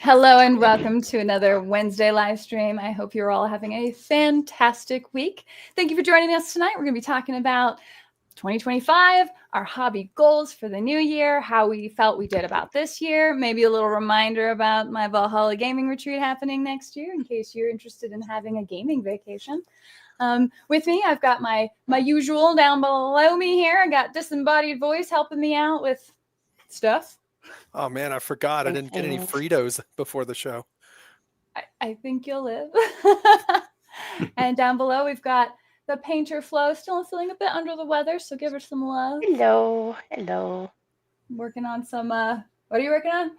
Hello and welcome to another Wednesday live stream. I hope you're all having a fantastic week. Thank you for joining us tonight. We're going to be talking about 2025, our hobby goals for the new year, how we felt we did about this year, maybe a little reminder about my Valhalla gaming retreat happening next year in case you're interested in having a gaming vacation. With me, I've got my usual down below me here. I got Disembodied Voice helping me out with stuff. Oh man, I forgot. I didn't get any Fritos before the show. I think you'll live. And down below, we've got the Painter Flo, still feeling a bit under the weather, so give her some love. Hello. Working on some, what are you working on?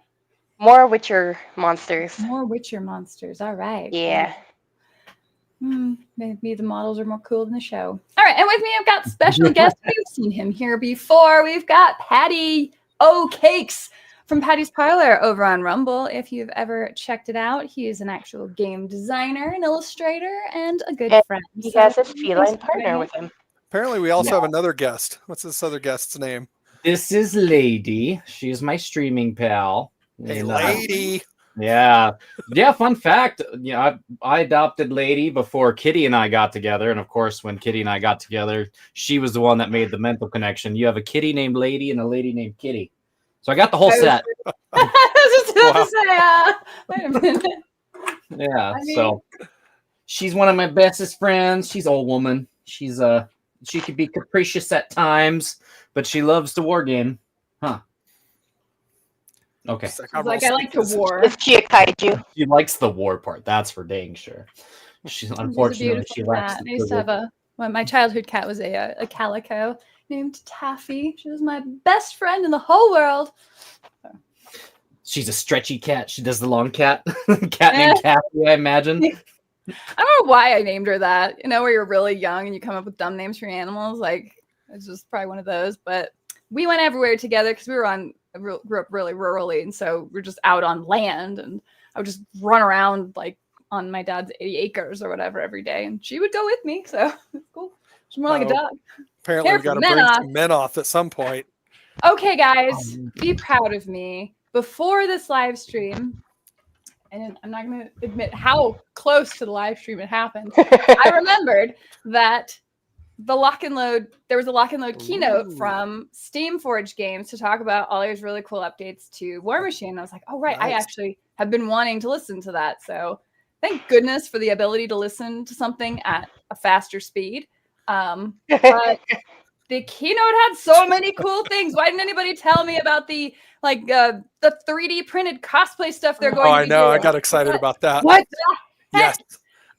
More Witcher monsters. More Witcher monsters. All right. Yeah. Maybe the models are more cool than the show. All right, and with me, I've got special guest. You've seen him here before. We've got Patty O'Cakes from Patty's Parlor over on Rumble. If you've ever checked it out, he is an actual game designer, an illustrator, and a good friend. He has a feline partner with him. Apparently, we also have another guest. What's this other guest's name? This is Lady. She's my streaming pal. Hey, Lady. Yeah. Fun fact. I adopted Lady before Kitty and I got together. And of course, when Kitty and I got together, she was the one that made the mental connection. You have a kitty named Lady and a lady named Kitty. So I got the whole set. I was just about to say, wait a minute. Yeah. So she's one of my bestest friends. She's an old woman. She could be capricious at times, but she loves to war game. Huh. Okay. I like to war. Is she a kaiju? She likes the war part. That's for dang sure. She's unfortunately she lacks. I used to have my childhood cat was a calico named Taffy. She was my best friend in the whole world. She's a stretchy cat. She does the long cat. Cat named Taffy, I imagine. I don't know why I named her that. You know, where you're really young and you come up with dumb names for your animals. Like, it's just probably one of those. But we went everywhere together because we grew up really rurally, and so we're just out on land, and I would just run around like on my dad's 80 acres or whatever every day, and she would go with me. So it's cool. She's more like a dog. Apparently, we got to bring some men off at some point. Okay, guys, be proud of me. Before this live stream, and I'm not going to admit how close to the live stream it happened, I remembered that there was a Lock and Load keynote from Steamforged Games to talk about all these really cool updates to War Machine. I was like, oh, right, nice. I actually have been wanting to listen to that. So thank goodness for the ability to listen to something at a faster speed. But the keynote had so many cool things. Why didn't anybody tell me about the 3D printed cosplay stuff they're going to do? Oh, I know. I got excited about that. What? Yes.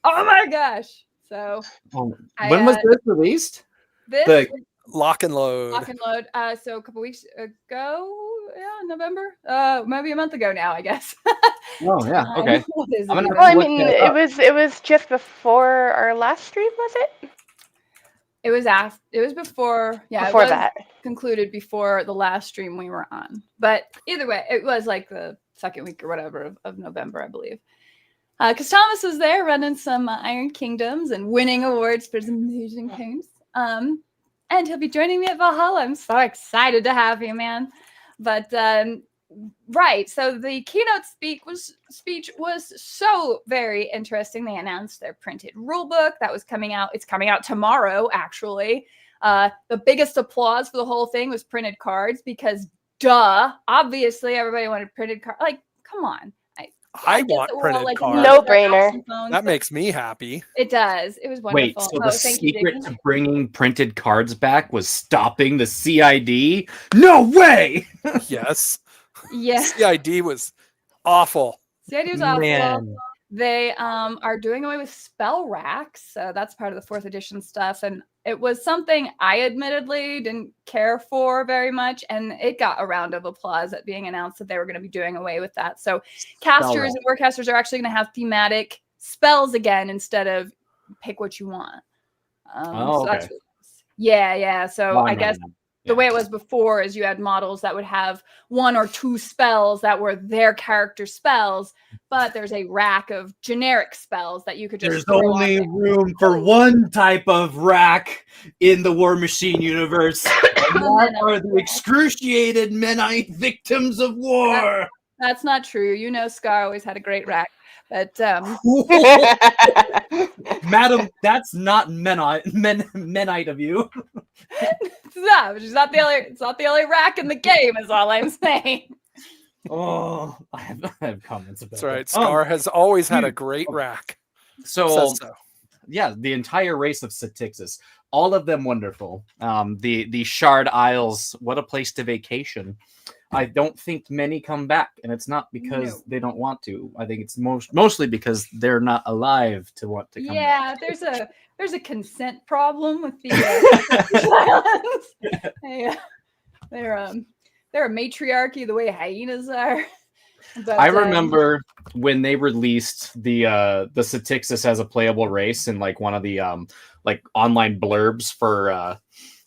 Oh my gosh. So when was this released? This Lock and Load. Lock and Load. So a couple weeks ago, November. Maybe a month ago now, I guess. Oh yeah. Okay. It was just before our last stream, was it? It was after. It was before. Yeah, before that concluded before the last stream we were on. But either way, it was like the second week or whatever of November, I believe. Because Thomas was there running some Iron Kingdoms and winning awards for some amazing paints. And he'll be joining me at Valhalla. I'm so excited to have you, man. But right, so the keynote speech was so very interesting. They announced their printed rulebook that was coming out. It's coming out tomorrow, actually. The biggest applause for the whole thing was printed cards because, obviously everybody wanted printed cards. Like, come on. I want printed cards. No brainer. That makes me happy. It does. It was wonderful. Wait, so the secret to bringing printed cards back was stopping the CID? No way! Yes. Yeah. CID was awful. CID was awful. Man. They are doing away with spell racks. So that's part of the 4th edition stuff. And it was something I admittedly didn't care for very much. And it got a round of applause at being announced that they were going to be doing away with that. So casters and warcasters are actually going to have thematic spells again instead of pick what you want. Okay. Yeah. So I guess the way it was before is you had models that would have 1 or 2 spells that were their character spells, but there's a rack of generic spells that you could just. There's only room for one type of rack in the War Machine universe. And that are the excruciated Menite victims of war. That's not true. You know, Scar always had a great rack, but Madam, that's not menite of you. it's not the only rack in the game. Is all I'm saying. Oh, I have comments about That's right. that. Scar has always had a great rack. So, Says so. yeah, the entire race of Satixis, all of them wonderful. The Shard Isles, what a place to vacation. I don't think many come back, and it's not because they don't want to. I think it's mostly because they're not alive to want to come back. Yeah, there's a consent problem with the islands. They're a matriarchy the way hyenas are. But, I remember when they released the Satixis as a playable race in like one of the like online blurbs for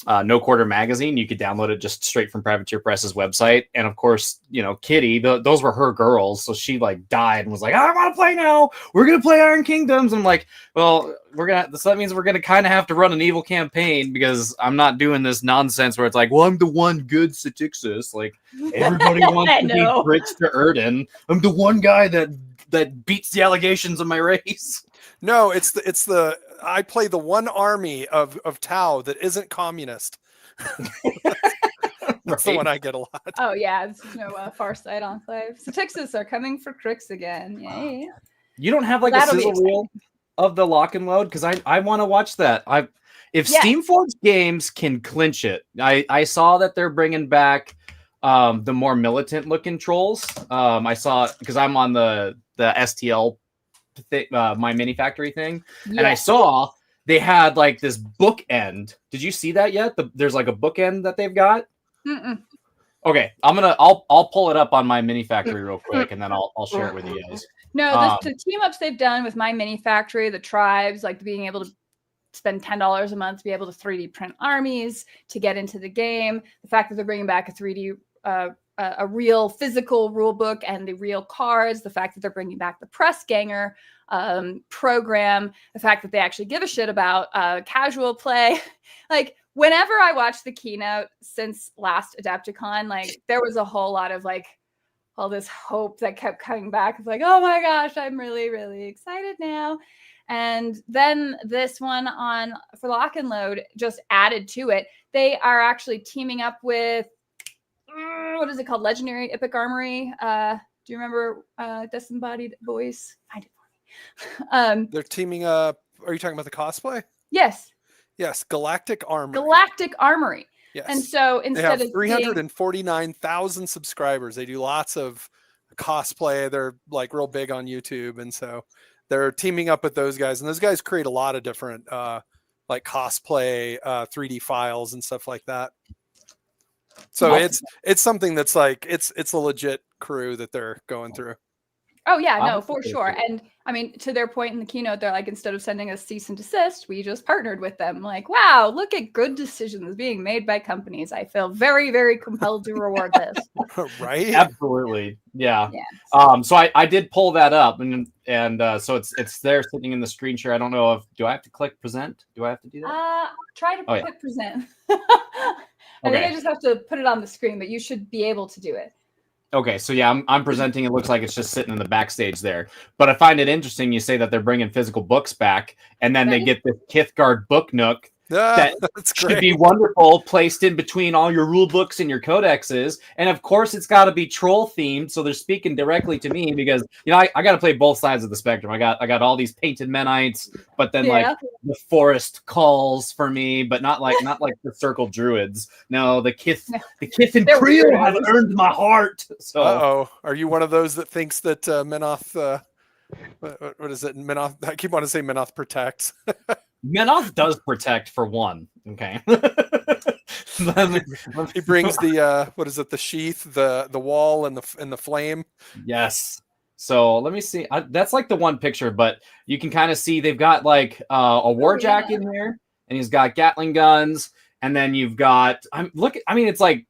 No Quarter Magazine. You could download it just straight from Privateer Press's website. And of course, you know, Kitty, those were her girls. So she like died and was like, I want to play now. We're going to play Iron Kingdoms. I'm like, well, so that means we're going to kind of have to run an evil campaign because I'm not doing this nonsense where it's like, well, I'm the one good Satixis. Like everybody wants to be Bridge to Erden. I'm the one guy that beats the allegations of my race. No, it's the I play the one army of Tau that isn't communist. That's the one I get a lot. Oh yeah, this is no Farsight Enclave. Satixis are coming for Crix again. Yay! You don't have like a sizzle reel of the lock and load because I want to watch that. If Steamforged Games can clinch it, I saw that they're bringing back the more militant looking trolls. I saw because I'm on the STL my mini factory thing, and I saw they had like this bookend. Did you see that yet? There's like a bookend that they've got. Mm-mm. Okay, I'll pull it up on my mini factory real quick, and then I'll share it with you guys. No, the team ups they've done with my mini factory, the tribes, like being able to spend $10 a month to be able to 3D print armies to get into the game. The fact that they're bringing back a 3D a real physical rule book and the real cards, the fact that they're bringing back the press ganger program, the fact that they actually give a shit about casual play. Like whenever I watched the keynote since last Adepticon, like there was a whole lot of like all this hope that kept coming back. It's like, oh my gosh, I'm really, really excited now. And then this one for Lock and Load just added to it. They are actually teaming up with what is it called? Legendary Epic Armory. Do you remember Disembodied Voice? Find it for me. They're teaming up. Are you talking about the cosplay? Yes. Yes, Galactic Armory. Galactic Armory. Yes. And so instead of 349,000 subscribers, they do lots of cosplay. They're like real big on YouTube, and so they're teaming up with those guys. And those guys create a lot of different like cosplay 3D files and stuff like that. So it's something that's like it's a legit crew that they're going through. Oh yeah, no, for sure. And I mean, to their point in the keynote, they're like, instead of sending us cease and desist, we just partnered with them. Like, wow, look at good decisions being made by companies. I feel very, very compelled to reward this. Right? Absolutely. Yeah. So I did pull that up, and so it's there sitting in the screen share. I don't know do I have to click present? Do I have to do that? Try to click present. I think I just have to put it on the screen, but you should be able to do it. Okay, so yeah, I'm presenting. It looks like it's just sitting in the backstage there. But I find it interesting. You say that they're bringing physical books back, and then they get the Kithgard book nook that should be wonderful, placed in between all your rule books and your codexes. And of course, it's got to be troll themed, so they're speaking directly to me because I got to play both sides of the spectrum. I got all these painted Menites, but then like the forest calls for me, but not like the circle druids. No, the Kith and Creel have earned my heart. So, are you one of those that thinks that Menoth? What is it? Menoth. I keep wanting to say Menoth protects. Menoth does protect for one. Okay. He brings the what is it? The sheath, the wall, and the flame. Yes. So let me see. That's like the one picture, but you can kind of see they've got like a warjack in here, and he's got Gatling guns, and then you've got it's like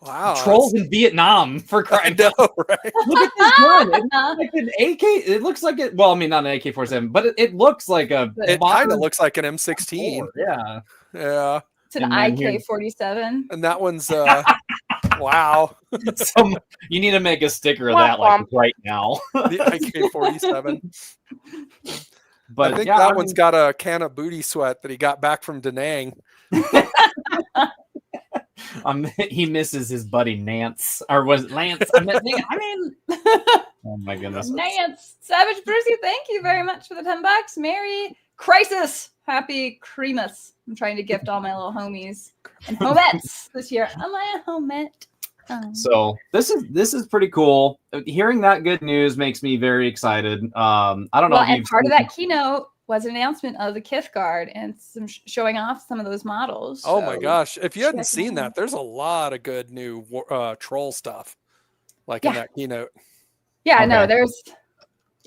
wow, trolls in Vietnam for crying out loud. Right? Look at this gun. It's like an AK. It looks like it. Well, I mean, not an AK-47, but it looks like it kind of looks like an M16. Yeah. Yeah. It's an IK-47. And that one's Wow. You need to make a sticker of Womp that like womp. right now. The IK-47. But I think yeah, that one's got a can of booty sweat that he got back from Da Nang. he misses his buddy Nance, or was it Lance? I mean, oh my goodness. Nance, Savage Brucey, thank you very much for the $10. Merry Crisis, Happy Creamus. I'm trying to gift all my little homies and homettes this year. Am I a homette? So this is pretty cool. Hearing that good news makes me very excited. I don't know. Well, if and you've part of seen- that keynote was an announcement of the Kith Guard and some showing off some of those models. Oh my so- gosh. If you hadn't check it seen out. that, there's a lot of good new troll stuff. Like in Yeah. that keynote. Yeah, Okay. no,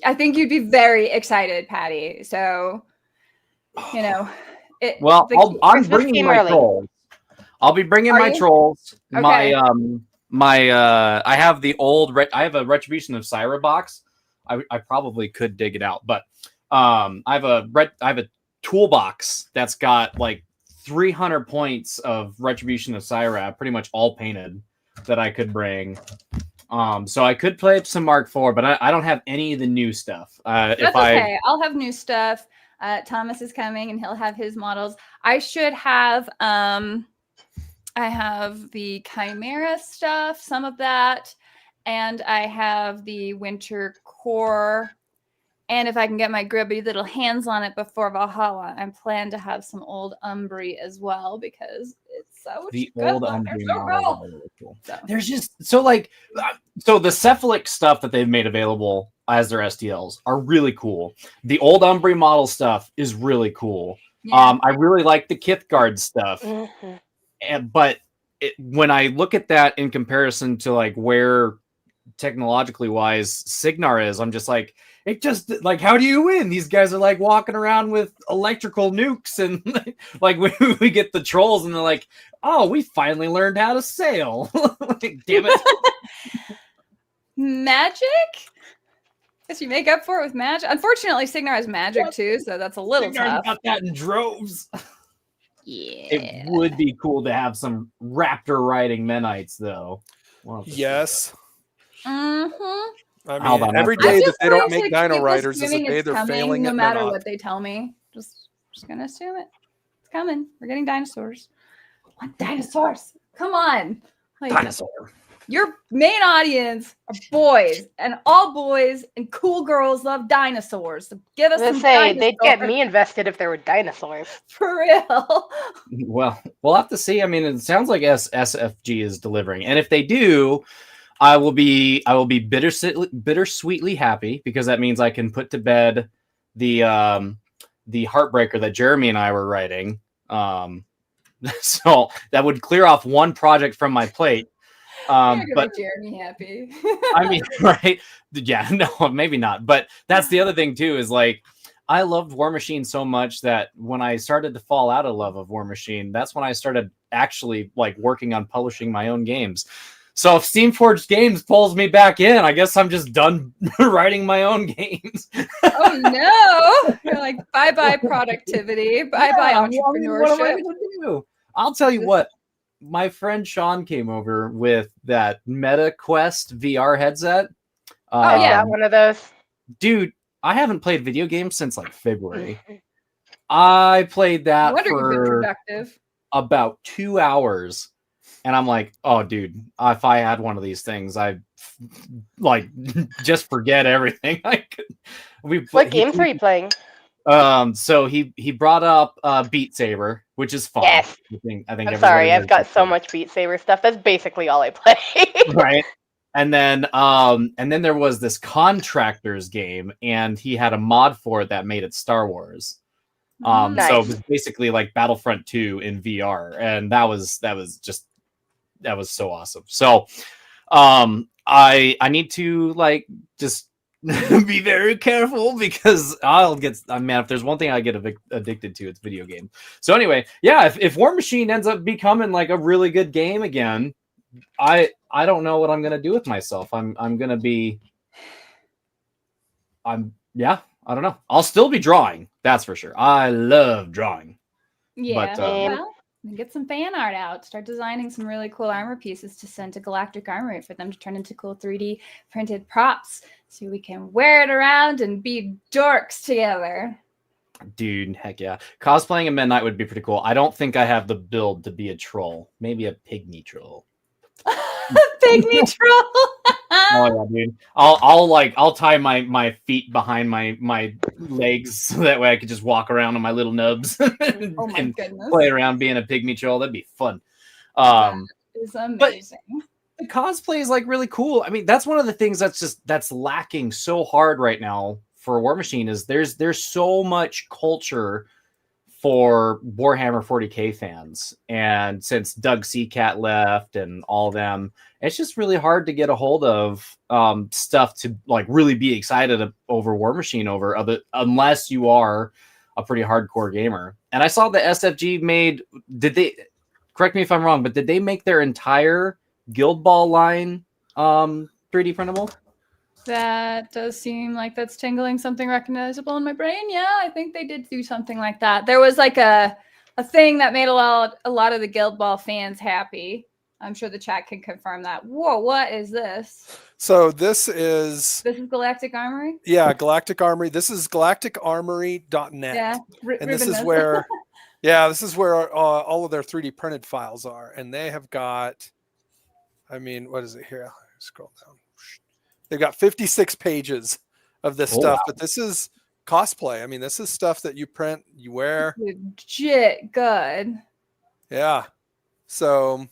I think you'd be very excited, Patty. So, you know, Well, I'm Christmas bringing came my early. trolls. I'll be bringing Are my you? trolls. Okay. I have the old. I have a Retribution of Syra box. I probably could dig it out, but I have a toolbox that's got like 300 points of Retribution of Syra, pretty much all painted, that I could bring. So I could play some Mark IV, but I don't have any of the new stuff. That's okay. I'll have new stuff. Thomas is coming and he'll have his models. I should have I have the Chimera stuff, some of that, and I have the Winter Core. And if I can get my grubby little hands on it before Valhalla, I plan to have some old Umbri as well because it's so The good. old They're Umbri so models cool. are really cool. So- There's just so the cephalic stuff that they've made available as their STLs are really cool. The old Umbri model stuff is really cool. Yeah. I really like the Kith Guard stuff, Mhm. but when I look at that in comparison to like where technologically wise Signar is, I'm just like, it just like, how do you win? These guys are like walking around with electrical nukes, and like we get the trolls, and they're like, oh, we finally learned how to sail. Like, damn it. Magic? Guess you make up for it with magic. Unfortunately, Signar has magic too, so that's a little Signar's tough. got that in droves. Yeah. It would be cool to have some raptor riding Menites, though. We'll have to see Yes. Mm-hmm. I Hold mean, on, every I'm day just that they don't going to make keep Dino Riders is a assuming day it's they're coming, failing no at matter Menot. what they tell me. Just gonna assume it. It's coming. We're getting dinosaurs. What dinosaurs? Come on. Like, Dinosaur. your main audience are boys, and all boys and cool girls love dinosaurs. So give us I was some gonna say they'd get dinosaurs me invested if there were dinosaurs. for real. Well, we'll have to see. I mean, it sounds like SFG is delivering, and if they do, I will be bittersweetly happy, because that means I can put to bed the heartbreaker that Jeremy and I were writing. So that would clear off one project from my plate. You're gonna But make Jeremy happy. I mean, right? Yeah, no, maybe not. But that's the other thing too, is like, I loved War Machine so much that when I started to fall out of love of War Machine, that's when I started actually like working on publishing my own games. So if Steamforged Games pulls me back in, I guess I'm just done writing my own games. Oh no! You're like, bye-bye productivity, bye-bye Yeah, I mean, what am I entrepreneurship. gonna do? I'll tell you what. My friend Sean came over with that MetaQuest VR headset. Oh, yeah. Got one of those. Dude, I haven't played video games since like February. I played No that wonder you've been for productive. about 2 hours, and I'm like, oh, dude, if I had one of these things, I like just forget everything. What games are you playing? So he brought up Beat Saber, which is fun. Yes. I think I'm everybody sorry, I've knows got Beat so Saber. much Beat Saber stuff. That's basically all I play. Right. And then there was this Contractors game, and he had a mod for it that made it Star Wars. So it Nice. was basically like Battlefront 2 in VR, and that was so awesome. So I need to like just be very careful, because if there's one thing I get addicted to, it's video games. So anyway, yeah, if War Machine ends up becoming like a really good game again, I don't know what I'm gonna do with myself. I don't know. I'll still be drawing, that's for sure. I love drawing. Yeah. But, Well, And get some fan art out. Start designing some really cool armor pieces to send to Galactic Armory for them to turn into cool 3D printed props so we can wear it around and be dorks together. Dude, heck yeah. Cosplaying a Midnight would be pretty cool. I don't think I have the build to be a troll. Maybe a pygmy troll. Pygmy troll. Oh yeah, dude. I'll tie my feet behind my legs so that way I could just walk around on my little nubs and, Oh my and goodness. play around being a pygmy troll. That'd be fun. It's amazing. The cosplay is like really cool. I mean, that's one of the things that's lacking so hard right now for War Machine is there's so much culture for Warhammer 40K fans. And since Doug Seacat left and all them, it's just really hard to get a hold of stuff to like really be excited over War Machine unless you are a pretty hardcore gamer. And I saw the SFG correct me if I'm wrong, but did they make their entire Guild Ball line 3D printable? That does seem like that's tingling something recognizable in my brain. Yeah, I think they did do something like that. There was like a thing that made a lot of the Guild Ball fans happy. I'm sure the chat can confirm that. Whoa, what is this? So this is Galactic Armory? Yeah, Galactic Armory. This is galacticarmory.net. Yeah. And this is where all of their 3D printed files are. And they have got, I mean, what is it here? Scroll down. They've got 56 pages of this stuff, wow. but this is cosplay. I mean, this is stuff that you print, you wear. Legit good. Yeah. So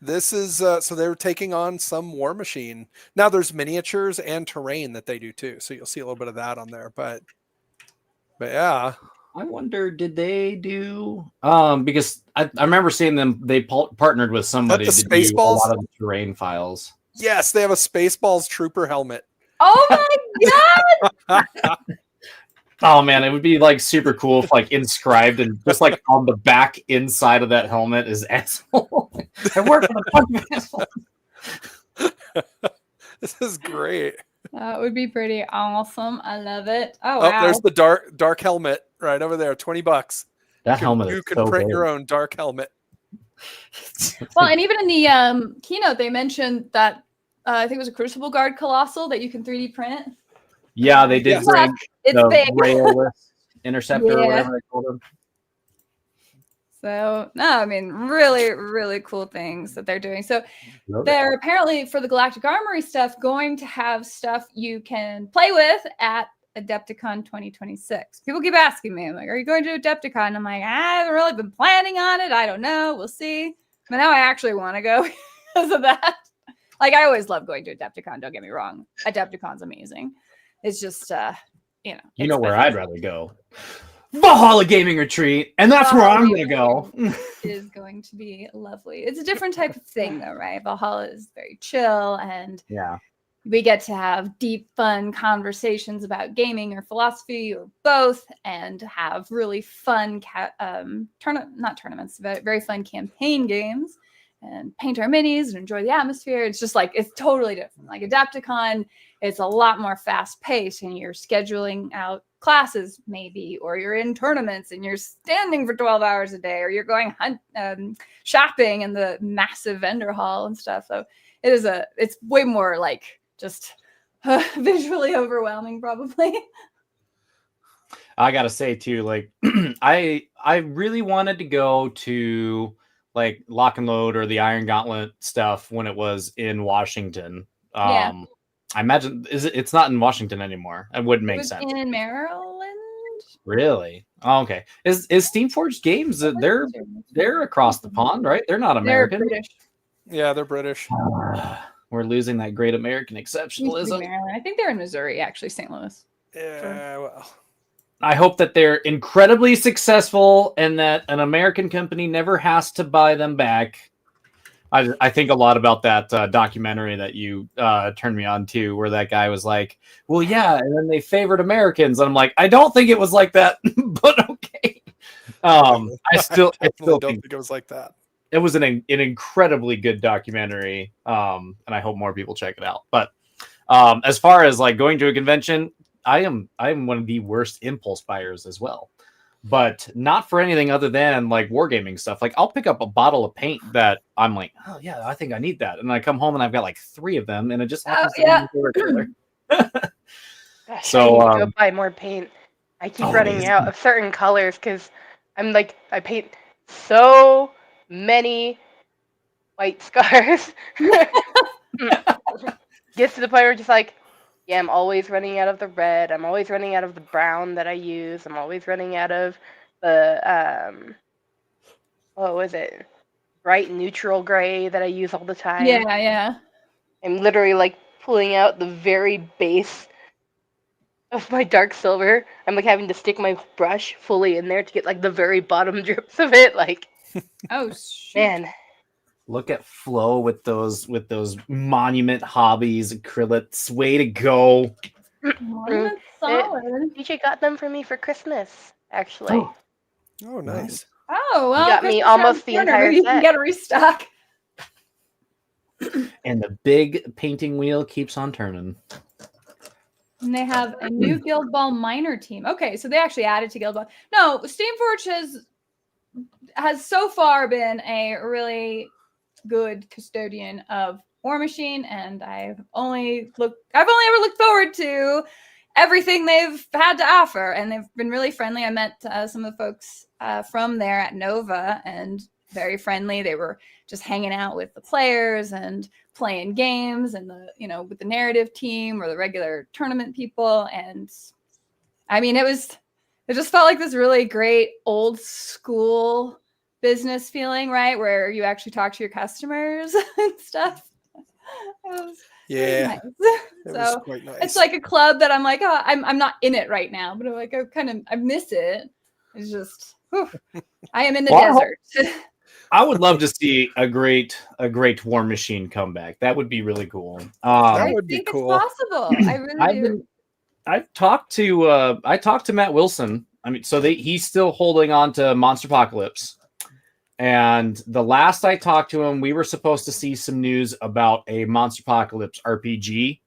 this is so they were taking on some War Machine. Now there's miniatures and terrain that they do too. So you'll see a little bit of that on there. But yeah. I wonder, did they do because I remember seeing them, they partnered with somebody to do a lot of the terrain files. Yes, they have a Spaceballs Trooper helmet. Oh my god! Oh man, it would be like super cool if like inscribed and just like on the back inside of that helmet is asshole. I work with a bunch of assholes. This is great. That would be pretty awesome. I love it. Oh wow. There's the dark helmet right over there. $20. That helmet. You can print your own dark helmet. Well, and even in the keynote, they mentioned that I think it was a Crucible Guard Colossal that you can 3D print. Yeah, they did bring the big. Railless Interceptor or whatever they called them. So, no, I mean, really, really cool things that they're doing. So they're apparently, for the Galactic Armory stuff, going to have stuff you can play with at Adepticon 2026. People keep asking me, I'm like, are you going to Adepticon? I'm like, I haven't really been planning on it. I don't know. We'll see. But now I actually want to go because of that. Like, I always love going to Adepticon. Don't get me wrong. Adepticon's amazing. It's just, you know where I'd rather go. Valhalla Gaming Retreat, and that's where I'm going to go. Is going to be lovely. It's a different type of thing, though, right? Valhalla is very chill, and we get to have deep, fun conversations about gaming or philosophy or both, and have really fun not tournaments, but very fun campaign games, and paint our minis and enjoy the atmosphere. It's just like, it's totally different. Like Adepticon, it's a lot more fast paced, and you're scheduling out classes maybe, or you're in tournaments and you're standing for 12 hours a day, or you're going shopping in the massive vendor hall and stuff. So it's way more like just visually overwhelming, probably. I gotta say too, like I really wanted to go to like Lock and Load or the Iron Gauntlet stuff when it was in Washington. I imagine it's not in Washington anymore. It wouldn't make sense. In Maryland. Really? Oh, okay. Is Steamforged Games? They're across the pond, right? They're not American. They're British. Yeah, they're British. We're losing that great American exceptionalism. I think they're in Missouri, actually, St. Louis. Yeah, well. I hope that they're incredibly successful and that an American company never has to buy them back. I think a lot about that documentary that you turned me on to, where that guy was like, well, yeah, and then they favored Americans. And I'm like, I don't think it was like that, but okay. I still don't think it was like that. It was an incredibly good documentary, and I hope more people check it out. But as far as like going to a convention, I am one of the worst impulse buyers as well. but not for anything other than like wargaming stuff. Like I'll pick up a bottle of paint that I'm like, oh yeah, I think I need that, and I come home and I've got like 3 of them, and it just happens to be my favorite color. Gosh, So, I need to go buy more paint. I keep running out of certain colors because I'm like, I paint so many white scars. Gets to the point where just like, yeah, I'm always running out of the red. I'm always running out of the brown that I use. I'm always running out of the what was it? Bright neutral gray that I use all the time. Yeah. I'm literally like pulling out the very base of my dark silver. I'm like having to stick my brush fully in there to get like the very bottom drips of it. Like, Oh shoot. man, Look at Flo with those monument hobbies, acrylics. Way to go! Monument solid. DJ got them for me for Christmas, actually. Oh, nice. Oh well, got me Christmas almost around the corner. entire Maybe you can set. get a restock. And the big painting wheel keeps on turning. And they have a new Guild Ball minor team. Okay, so they actually added to Guild Ball. No, Steamforge has so far been a really good custodian of War Machine, and I've only ever looked forward to everything they've had to offer, and they've been really friendly. I met some of the folks from there at Nova, and very friendly. They were just hanging out with the players and playing games, and with the narrative team or the regular tournament people. And I mean, it just felt like this really great old school business feeling, right? Where you actually talk to your customers and stuff. Yeah, Nice. it was So quite nice. it's like a club that I'm like, oh, I'm not in it right now, but I'm like, I miss it. It's just, whew. I am in the desert. I would love to see a great War Machine comeback. That would be really cool. That would be think cool. It's possible. I really do. I've talked to Matt Wilson. I mean, so he's still holding on to Monster Apocalypse. And the last I talked to him, we were supposed to see some news about a Monster Apocalypse RPG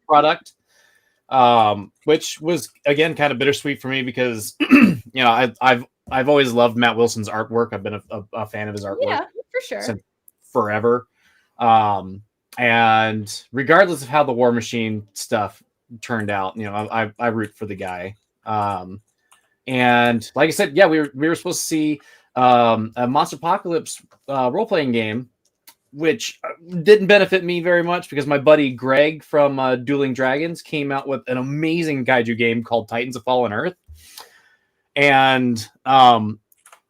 product, which was again kind of bittersweet for me because I've always loved Matt Wilson's artwork. I've been a fan of his artwork, Yeah, for sure. since forever. And regardless of how the War Machine stuff turned out, I root for the guy. And like I said, yeah, we were supposed to see a Monster Apocalypse role-playing game, which didn't benefit me very much because my buddy Greg from Dueling Dragons came out with an amazing kaiju game called Titans of Fallen Earth. And I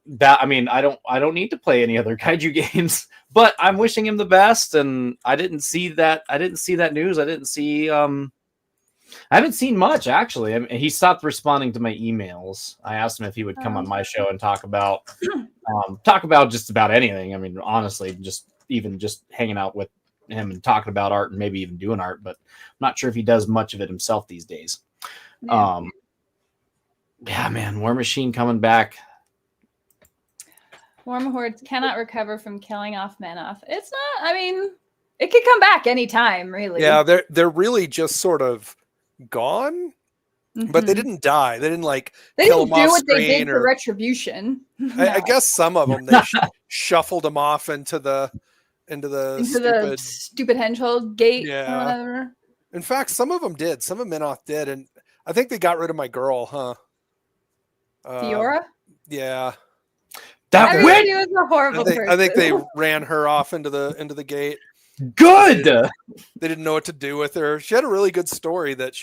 don't need to play any other kaiju games, but I'm wishing him the best. And I didn't see that news. I haven't seen much, actually. I mean, he stopped responding to my emails. I asked him if he would come on my show and talk about just about anything. I mean, honestly, just hanging out with him and talking about art and maybe even doing art, but I'm not sure if he does much of it himself these days. Yeah, man, War Machine coming back. Warm Hordes cannot recover from killing off Menoth. It's not, I mean, it could come back anytime, really. Yeah, they're really just sort of gone, but they didn't die. They didn't They kill didn't them do off what they screen did for Retribution. I guess some of them they shuffled them off into the stupid Henchhold gate. Yeah. Or whatever. In fact, some of them did. Some of Menoth did, and I think they got rid of my girl, huh? Fiora? Yeah. That witch. She was a horrible person. I think they ran her off into the gate. Good. They didn't know what to do with her. She had a really good story that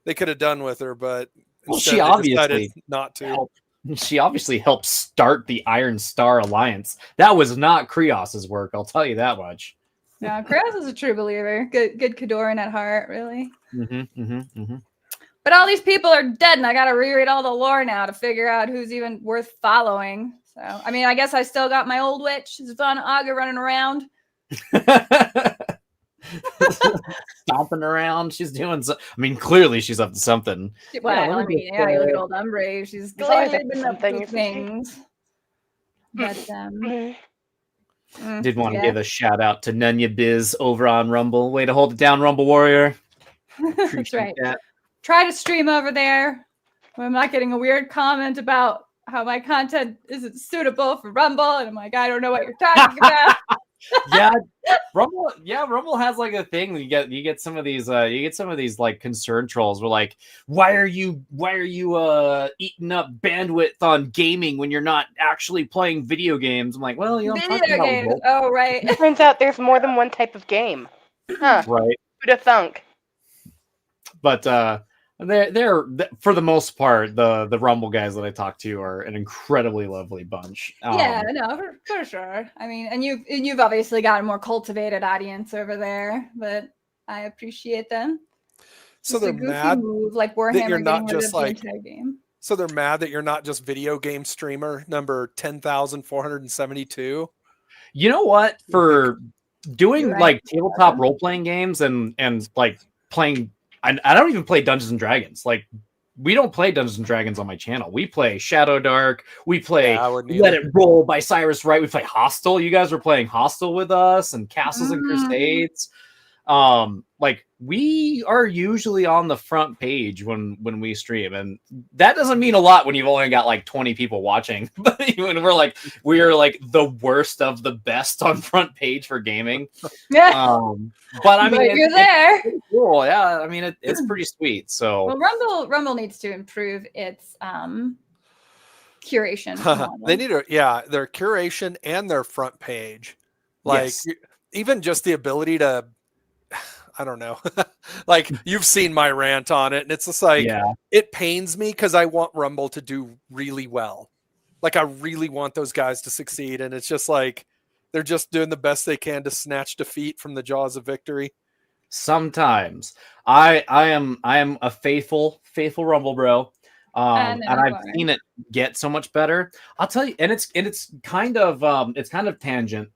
they could have done with her, but instead she they obviously decided not to. She obviously helped start the Iron Star Alliance. That was not Krios's work, I'll tell you that much. No, Krios is a true believer. Good Kadoran at heart, really. But all these people are dead, and I got to reread all the lore now to figure out who's even worth following. So, I mean, I guess I still got my old witch, Zvana Aga, running around. Stomping around. She's doing so. I mean, clearly she's up to something. Well, you look at old Umbre. She's always clearly up to been up to something. things. But, Did want to give a shout out to Nunya Biz over on Rumble. Way to hold it down, Rumble Warrior. That's right. Try to stream over there. I'm not getting a weird comment about how my content isn't suitable for Rumble, and I'm like, I don't know what you're talking about. Yeah, Rumble has like a thing. You get some of these like concern trolls were like, why are you eating up bandwidth on gaming when you're not actually playing video games? I'm like, well, I'm talking Video about games. role- Oh, right. Turns out there's more than one type of game. Huh? right. Who'd have thunk? But they're for the most part, the Rumble guys that I talk to are an incredibly lovely bunch. Yeah, no, for sure. I mean, and you've obviously got a more cultivated audience over there, but I appreciate them. So Just a they're goofy mad move, like you're Warhammer not getting rid just of the like- entire game. So they're mad that you're not just video game streamer number 10,472. You know what? For doing You're right. like tabletop role playing games and like playing, I don't even play Dungeons and Dragons. Like, we don't play Dungeons and Dragons on my channel. We play Shadow Dark. We play Yeah, I wouldn't Let either. It Roll by Cyrus Wright. We play Hostel. You guys were playing Hostel with us and Castles and Mhm. Crusades. Like, we are usually on the front page when we stream, and that doesn't mean a lot when you've only got like 20 people watching. But when we're like the worst of the best on front page for gaming. Yeah, But I mean, but you're it's there. pretty cool. Yeah, I mean, it's pretty sweet. So Well, Rumble needs to improve its curation. model. They need their curation and their front page. Like Yes. even just the ability to, I don't know, like you've seen my rant on it, and it's just like, yeah, it pains me because I want Rumble to do really well. Like I really want those guys to succeed, and it's just like they're just doing the best they can to snatch defeat from the jaws of victory. sometimes I am a faithful Rumble bro. I know, And I've right. seen it get so much better. I'll tell you, and it's kind of tangent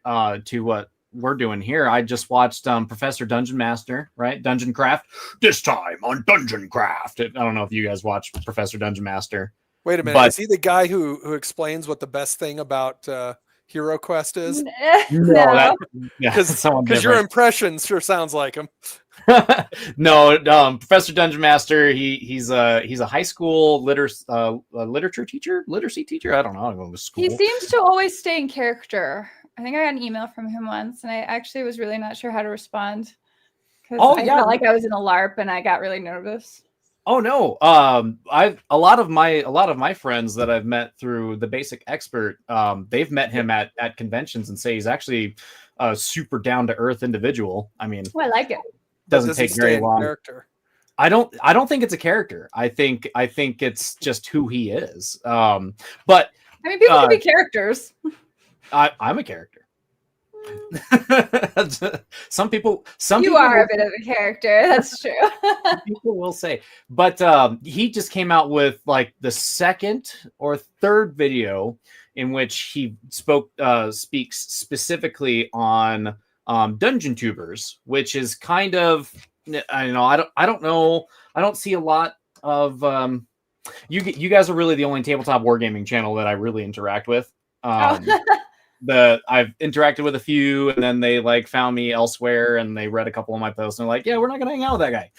to what we're doing here. I just watched Professor Dungeon Master, right? Dungeon Craft. This time on Dungeon Craft. I don't know if you guys watch Professor Dungeon Master. Wait a minute, But- is he the guy who explains what the best thing about Hero Quest is? No. Yeah, Because someone your different. impression sure sounds like him. No, Professor Dungeon Master. He's a high school literacy teacher. I don't know. I'm going to school. He seems to always stay in character. I think I got an email from him once, and I actually was really not sure how to respond because Oh, I yeah. felt like I was in a LARP, and I got really nervous. Oh no. I've a lot of my friends that I've met through the Basic Expert, they've met him at conventions and say he's actually a super down to earth individual. I mean, Oh, I like it. doesn't Does he take stay very in long. character? I don't think it's a character. I think it's just who he is. But I mean, people can be characters. I'm a character. Some people You are a bit of a character. That's true. people will say, but he just came out with like the second or third video in which he speaks specifically on dungeon tubers, which is kind of, I don't know, I don't see a lot of you guys are really the only tabletop wargaming channel that I really interact with. I've interacted with a few, and then they like found me elsewhere, and they read a couple of my posts, and they're like, "Yeah, we're not gonna hang out with that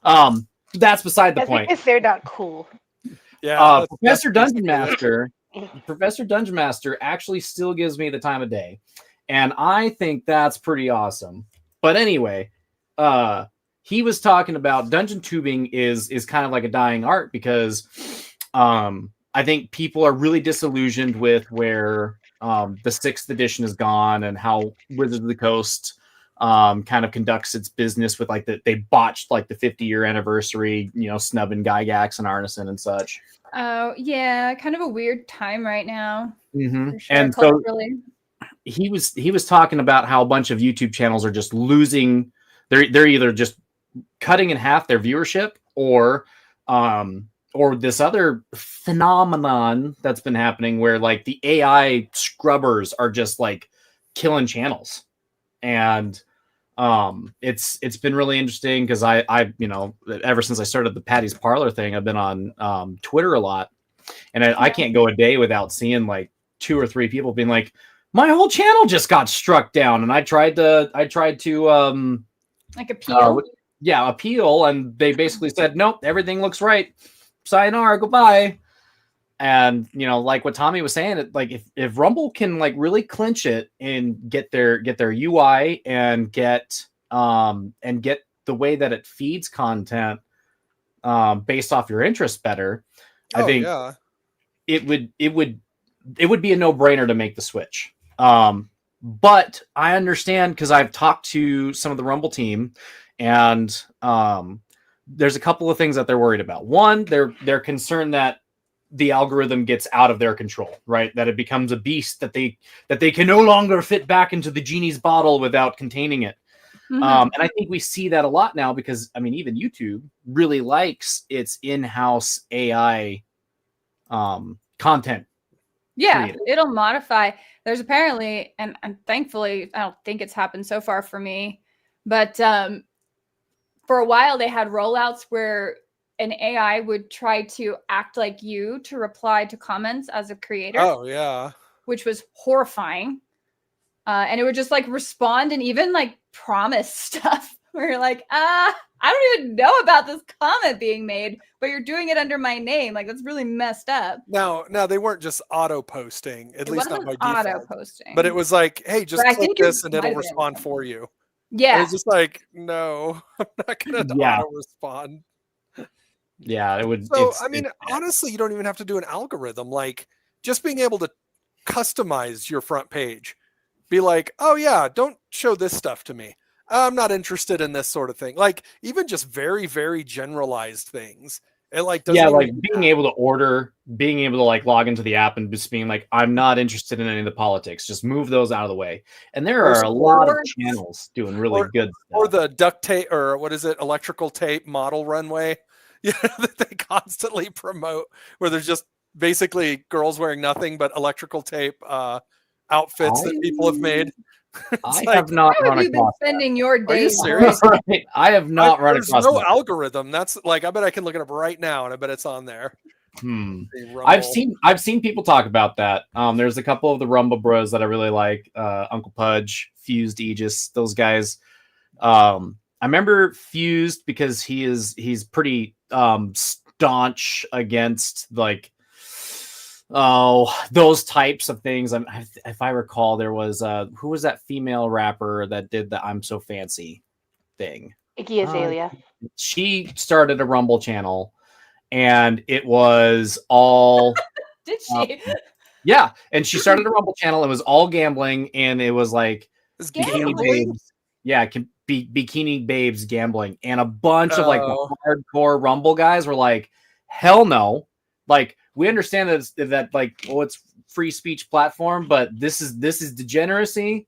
guy." That's beside the That's point. because they're not cool. Yeah, Professor Dungeon Master, Professor Dungeon Master actually still gives me the time of day, and I think that's pretty awesome. But anyway, he was talking about dungeon tubing is kind of like a dying art because I think people are really disillusioned with where the 6th edition is gone and how Wizards of the Coast kind of conducts its business with like they botched like the 50-year anniversary, snubbing Gygax and Arneson and such. Oh, yeah, kind of a weird time right now. Mm-hmm. For sure, And so culturally. he was talking about how a bunch of YouTube channels are just losing. They're either just cutting in half their viewership or this other phenomenon that's been happening where like the AI scrubbers are just like killing channels. And it's been really interesting because I ever since I started the Patty's Parlor thing, I've been on Twitter a lot, and I can't go a day without seeing like 2 or 3 people being like, my whole channel just got struck down, and I tried to Like appeal. appeal, and they basically said, nope, everything looks right. sayonara, goodbye. And like what Tommy was saying, like if Rumble can like really clinch it and get their UI and get the way that it feeds content based off your interest better, I think it would be a no-brainer to make the switch. But I understand, because I've talked to some of the Rumble team, and there's a couple of things that they're worried about. One, they're concerned that the algorithm gets out of their control, right? That it becomes a beast that they can no longer fit back into the genie's bottle without containing it. And I think we see that a lot now, because I mean, even YouTube really likes its in-house AI content. Yeah, creator. it'll modify. There's apparently, and thankfully, I don't think it's happened so far for me, but for a while they had rollouts where an AI would try to act like you to reply to comments as a creator. Oh yeah. Which was horrifying. And it would just like respond and even like promise stuff where you're like, I don't even know about this comment being made, but you're doing it under my name. Like, that's really messed up. Now they weren't just auto posting, at least not by default. Auto posting. But it was like, hey, just click this and it'll respond for you. Yeah. And it's just like, no, I'm not gonna auto respond. Yeah, it would. So I mean, honestly, you don't even have to do an algorithm. Like, just being able to customize your front page. Be like, oh yeah, don't show this stuff to me. I'm not interested in this sort of thing. Like, even just very, very generalized things. It like doesn't like being able to like log into the app and just being like, I'm not interested in any of the politics. Just move those out of the way. And there are a lot of channels doing really good stuff. Or the duct tape, or what is it, electrical tape model runway, that they constantly promote, where there's just basically girls wearing nothing but electrical tape outfits that people have made. I have not run across spending your days. Serious? Right. I have not run across. There's no algorithm. That's like, I bet I can look it up right now, and I bet it's on there. I've seen people talk about that. There's a couple of the Rumble Bros that I really like. Uncle Pudge, Fused Aegis, those guys. I remember Fused because he's pretty staunch against like those types of things. If I recall, there was who was that female rapper that did the "I'm So Fancy" thing? Iggy Azalea. She started a Rumble channel, and it was all. Did she? Yeah, and she started a Rumble channel. It was all gambling, and it was like Bikini babes. Yeah, bikini babes gambling, and a bunch of like hardcore Rumble guys were like, "Hell no!" Like, we understand that like, well, it's free speech platform, but this is degeneracy.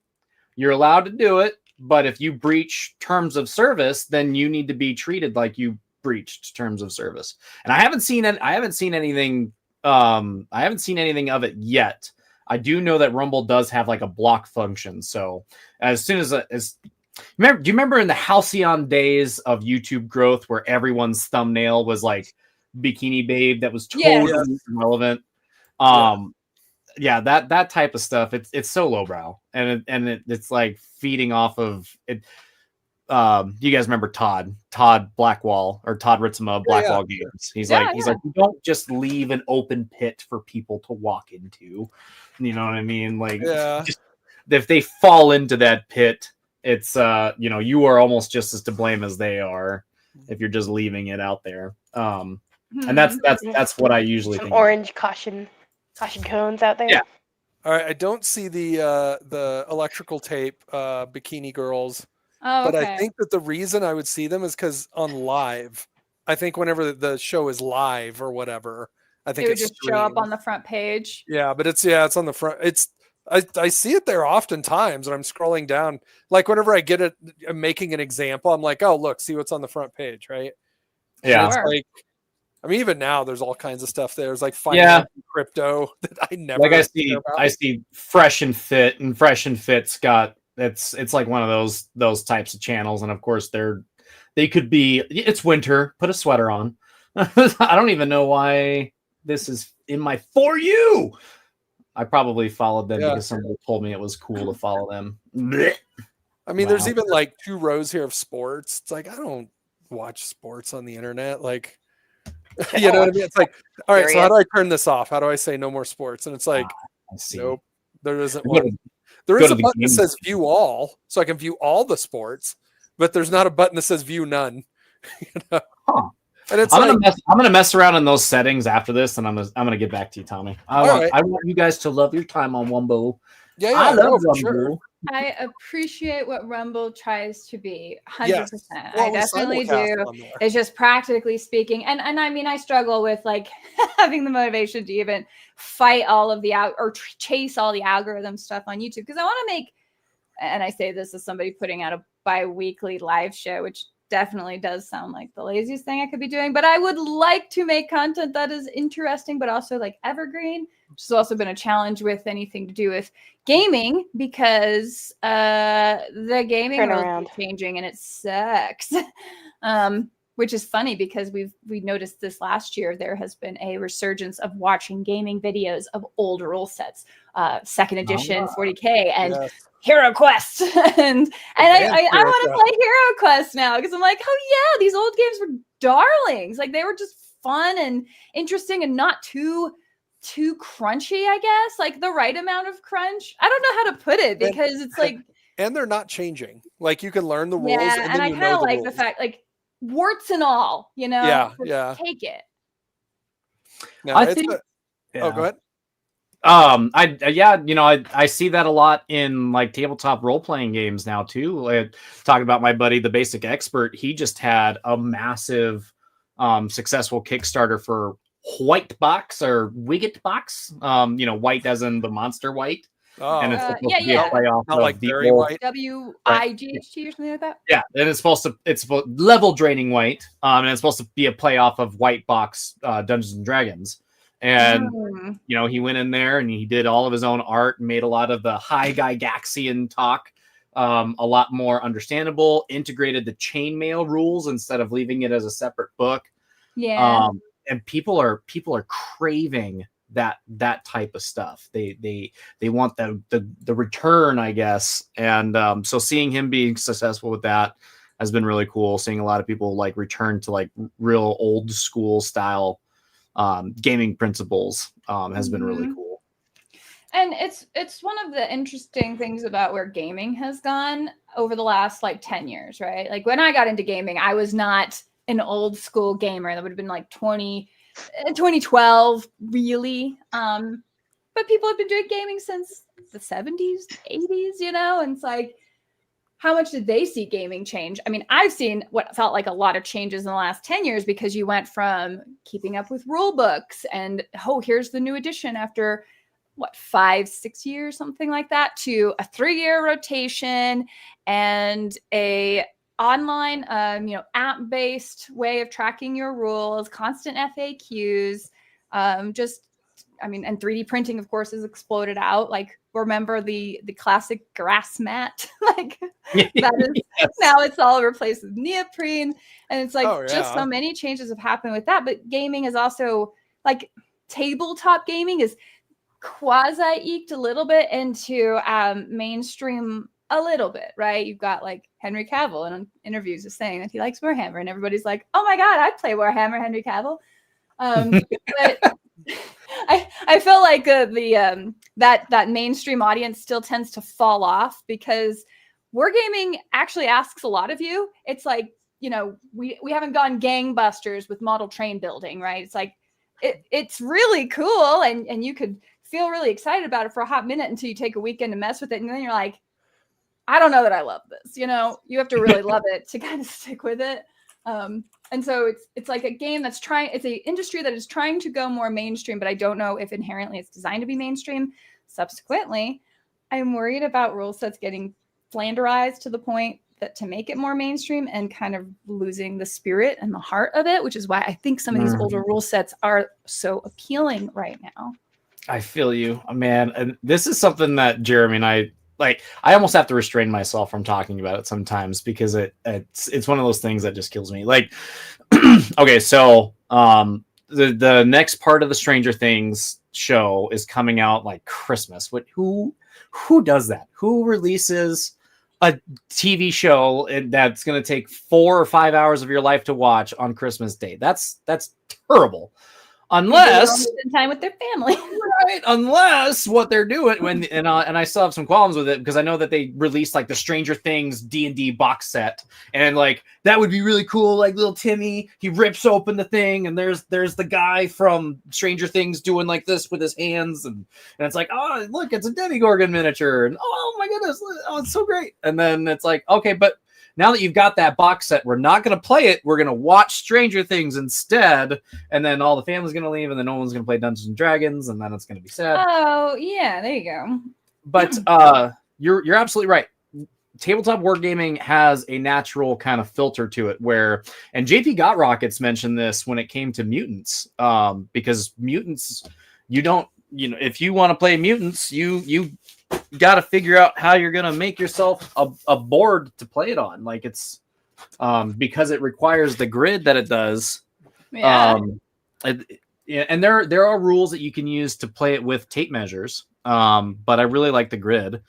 You're allowed to do it, but if you breach terms of service, then you need to be treated like you breached terms of service. And I haven't seen anything of it yet. I do know that Rumble does have like a block function. So as soon as do you remember in the halcyon days of YouTube growth where everyone's thumbnail was like bikini babe that was totally irrelevant? That type of stuff, it's so lowbrow, and it's like feeding off of it. You guys remember Todd Blackwall, or Todd Ritzema, Blackwall Games? He's like, you don't just leave an open pit for people to walk into. You know what I mean? Like, just, if they fall into that pit, it's you are almost just as to blame as they are if you're just leaving it out there. And that's what I usually think. Orange caution cones out there. Yeah. All right, I don't see the electrical tape bikini girls. Oh, okay. But I think that the reason I would see them is because on live, I think whenever the show is live or whatever, I think it would just show up on the front page. Yeah, but it's on the front. I see it there oftentimes, and I'm scrolling down. Like, whenever I get it, I'm making an example, I'm like, oh, look, see what's on the front page, right? Yeah. It's like, I mean, even now there's all kinds of stuff there. There's like finance and crypto that I never like I see Fresh and Fit, and Fresh and Fit's got it's like one of those types of channels, and of course they could be, it's winter, put a sweater on. I don't even know why this is in my For You. I probably followed them because somebody told me it was cool to follow them. I mean, there's even like 2 rows here of sports. It's like, I don't watch sports on the internet. Like, You know what I mean? It's like, all right, so how Serious. do I turn this off? How do I say no more sports? And it's like, I see. nope, there isn't Go one. to- There go is to a the button that game- says view all, so I can view all the sports, but there's not a button that says view none. You know? Huh. And it's I'm like, gonna mess around in those settings after this, and I'm gonna get back to you, Tommy. All right. I want you guys to love your time on Wumbo. yeah, I no, love for Wumbo. sure. I appreciate what Rumble tries to be. 100%. Yes. I Well, we definitely simulcast do. on there. It's just practically speaking, and I mean, I struggle with like having the motivation to even fight all of the chase all the algorithm stuff on YouTube because I want to make. And I say this as somebody putting out a bi-weekly live show, which definitely does sound like the laziest thing I could be doing. But I would like to make content that is interesting, but also like evergreen, which has also been a challenge with anything to do with gaming because the gaming world Turnaround. is changing and it sucks. Which is funny because we noticed this last year. There has been a resurgence of watching gaming videos of old rule sets, second edition, 40K, and Yes. Hero Quest, and I Advanced want Hero to play Hero Quest now because I'm like, oh yeah, these old games were darlings. Like they were just fun and interesting and not too crunchy. I guess like the right amount of crunch. I don't know how to put it because it's like And they're not changing. Like you can learn the rules, yeah, and and then I you kind know of the like the rules. fact like warts and all, you know. Yeah, just yeah. Take it. No, I it's think- Oh, go ahead. I see that a lot in like tabletop role-playing games now too. Like, talking about my buddy, the Basic Expert, he just had a massive successful Kickstarter for White Box or Wiget Box. White as in the monster white. Oh, And it's supposed to be yeah. a playoff not of like the Barry old- White. WIGHT or something like that. Yeah, and it's supposed level draining white. And it's supposed to be a playoff of White Box Dungeons and Dragons. And Mm. he went in there and he did all of his own art and made a lot of the high Gygaxian talk a lot more understandable, integrated the chainmail rules instead of leaving it as a separate book. Yeah. And people are craving that type of stuff. They want the return, I guess. And so seeing him being successful with that has been really cool. Seeing a lot of people like return to like real old school style gaming principles has been really Mhm. cool. And it's one of the interesting things about where gaming has gone over the last like 10 years, right? Like when I got into gaming, I was not an old school gamer. That would have been like 2012, really. But people have been doing gaming since the 70s, 80s, and it's like, how much did they see gaming change? I mean, I've seen what felt like a lot of changes in the last 10 years because you went from keeping up with rule books and, oh, here's the new edition after, 5-6 years, something like that, to a 3-year rotation and a online, app-based way of tracking your rules, constant FAQs, and 3D printing, of course, has exploded out. Like, remember the classic grass mat? Like, that is Yes. now it's all replaced with neoprene. And it's like Oh, just yeah. so many changes have happened with that. But gaming is also like tabletop gaming is quasi-eked a little bit into mainstream a little bit, right? You've got like Henry Cavill in interviews is saying that he likes Warhammer, and everybody's like, oh my God, I'd play Warhammer, Henry Cavill. But I feel like that mainstream audience still tends to fall off because wargaming actually asks a lot of you. It's like, we haven't gone gangbusters with model train building, right? It's like it's really cool and you could feel really excited about it for a hot minute until you take a weekend to mess with it, and then you're like, I don't know that I love this. You have to really love it to kind of stick with it. And so it's like a game it's an industry that is trying to go more mainstream, but I don't know if inherently it's designed to be mainstream. Subsequently, I'm worried about rule sets getting flanderized to the point that to make it more mainstream and kind of losing the spirit and the heart of it, which is why I think some of these older rule sets are so appealing right now. I feel you, man. And this is something that Jeremy and I almost have to restrain myself from talking about it sometimes because it's one of those things that just kills me. Like, okay, so the next part of the Stranger Things show is coming out like Christmas. Who does that? Who releases a TV show that's going to take 4 or 5 hours of your life to watch on Christmas Day. That's terrible. Unless spend time with their family. right, unless what they're doing and I still have some qualms with it because I know that they released like the Stranger Things D&D box set, and like that would be really cool. Like little Timmy, he rips open the thing, and there's the guy from Stranger Things doing like this with his hands, and it's like, oh look, it's a Demogorgon miniature, and oh my goodness, oh it's so great. And then it's like, okay, but now that you've got that box set, we're not going to play it. We're going to watch Stranger Things instead. And then all the family's going to leave, and then no one's going to play Dungeons and Dragons, and then it's going to be sad. Oh, yeah, there you go. But you're absolutely right. Tabletop wargaming has a natural kind of filter to it where, and JP Got Rockets mentioned this when it came to mutants, because mutants, if you want to play mutants, you got to figure out how you're going to make yourself a board to play it on. Like it's because it requires the grid that it does. Yeah. And there are rules that you can use to play it with tape measures. But I really like the grid.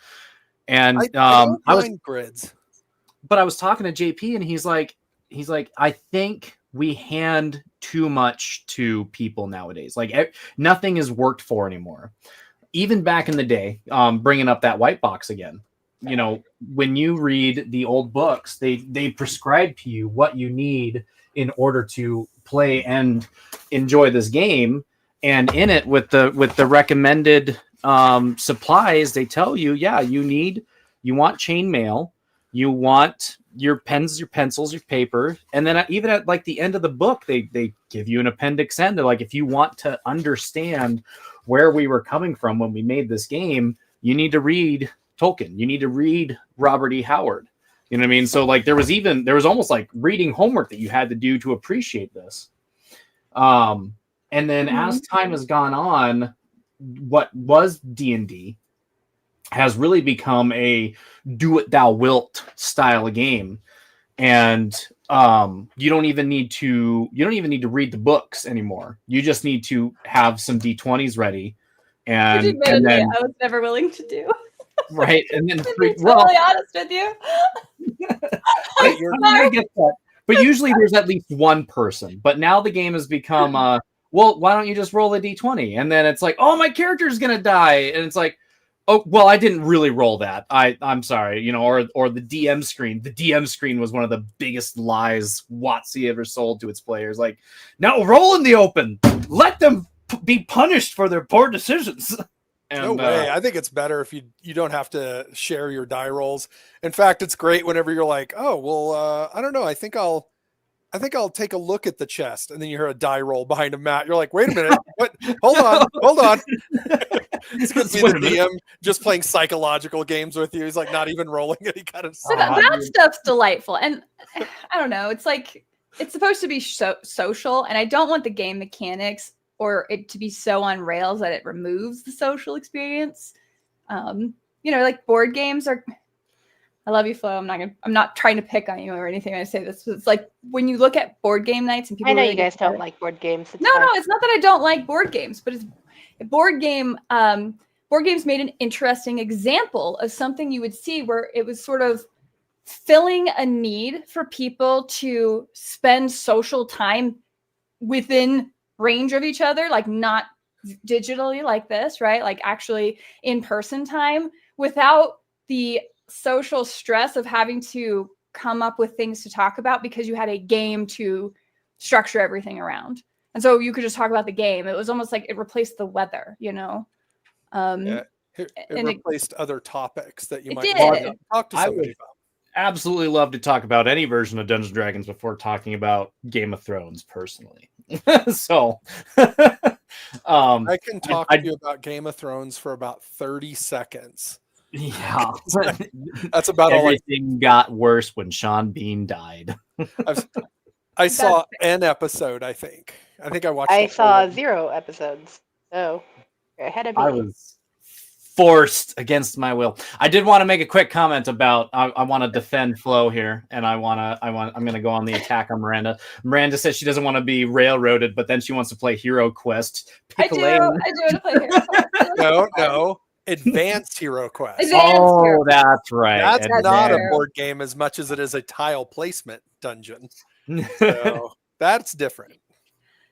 And I was grids. But I was talking to JP, and he's like, I think we hand too much to people nowadays. Like nothing is worked for anymore. Even back in the day, bringing up that white box again, when you read the old books, they prescribe to you what you need in order to play and enjoy this game. And in it, with the recommended supplies, they tell you, yeah, you want chainmail, you want your pens, your pencils, your paper, and then even at like the end of the book, they give you an appendix N. They're like, if you want to understand where we were coming from when we made this game, you need to read Tolkien. You need to read Robert E. Howard. You know what I mean? So like there was almost like reading homework that you had to do to appreciate this. And then as time has gone on, what was D&D has really become a do it thou wilt style of game. And you don't even need to read the books anymore. You just need to have some D20s ready. And then I was never willing to do. Right. And then to be totally honest with you. I get that. But usually there's at least one person. But now the game has become well, why don't you just roll a D20? And then it's like, oh, my character's gonna die. And it's like, oh, well, I didn't really roll that. I'm sorry, or the DM screen. The DM screen was one of the biggest lies WotC ever sold to its players. Like, no, roll in the open. Let them be punished for their poor decisions. And, no way. I think it's better if you don't have to share your die rolls. In fact, it's great whenever you're like, oh, well, I don't know. I think I'll take a look at the chest, and then you hear a die roll behind a mat. You're like, wait a minute, what? Hold on. It's going to be the DM just playing psychological games with you. He's like not even rolling it. He kind of that stuff's delightful, and I don't know. It's like it's supposed to be social, and I don't want the game mechanics or it to be so on rails that it removes the social experience. Like board games are. I love you, Flo. I'm not trying to pick on you or anything when I say this. But it's like when you look at board game nights and people. I know really you guys don't like board games. No, it's not that I don't like board games, but it's board games made an interesting example of something you would see where it was sort of filling a need for people to spend social time within range of each other, like not digitally like this, right? Like actually in-person time without the social stress of having to come up with things to talk about because you had a game to structure everything around. And so you could just talk about the game. It was almost like it replaced the weather, It replaced other topics that you might did. want to talk to somebody about. Absolutely love to talk about any version of Dungeons & Dragons before talking about Game of Thrones personally. So I can talk to you about Game of Thrones for about 30 seconds. Yeah. That's about all. Everything got worse when Sean Bean died. I saw an episode, I think I watched. I saw 0 episodes. So you're ahead of me. I was forced against my will. I did want to make a quick comment about. I want to defend Flo here, and I'm going to go on the attack on Miranda. Miranda says she doesn't want to be railroaded, but then she wants to play Hero Quest. I do want to play Hero Quest. No. Advanced Hero Quest. Advanced Hero That's right. That's That's not a fair. board game as much as it is a tile placement dungeon. So that's different.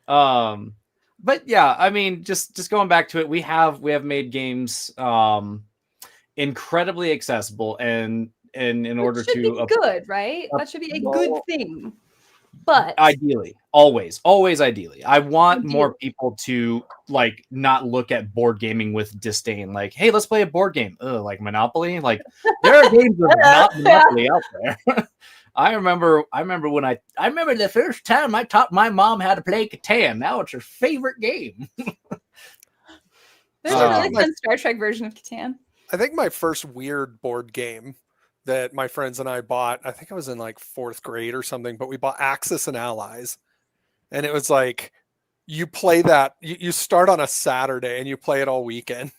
But yeah, I mean, just going back to it, we have made games incredibly accessible, and in order should to be good, right? That should be a good well, thing. But ideally, always ideally, I want more Ideally. people to like not look at board gaming with disdain. Like, hey, let's play a board game. Ugh, like Monopoly. Like, there are games of not Monopoly out there. I remember the first time I taught my mom how to play Catan. Now it's her favorite game. there's a really Um, fun Star Trek version of Catan. I think my first weird board game that my friends and I bought, I think I was in like 4th grade or something, but we bought Axis and Allies. And it was like, you play that, you start on a Saturday and you play it all weekend.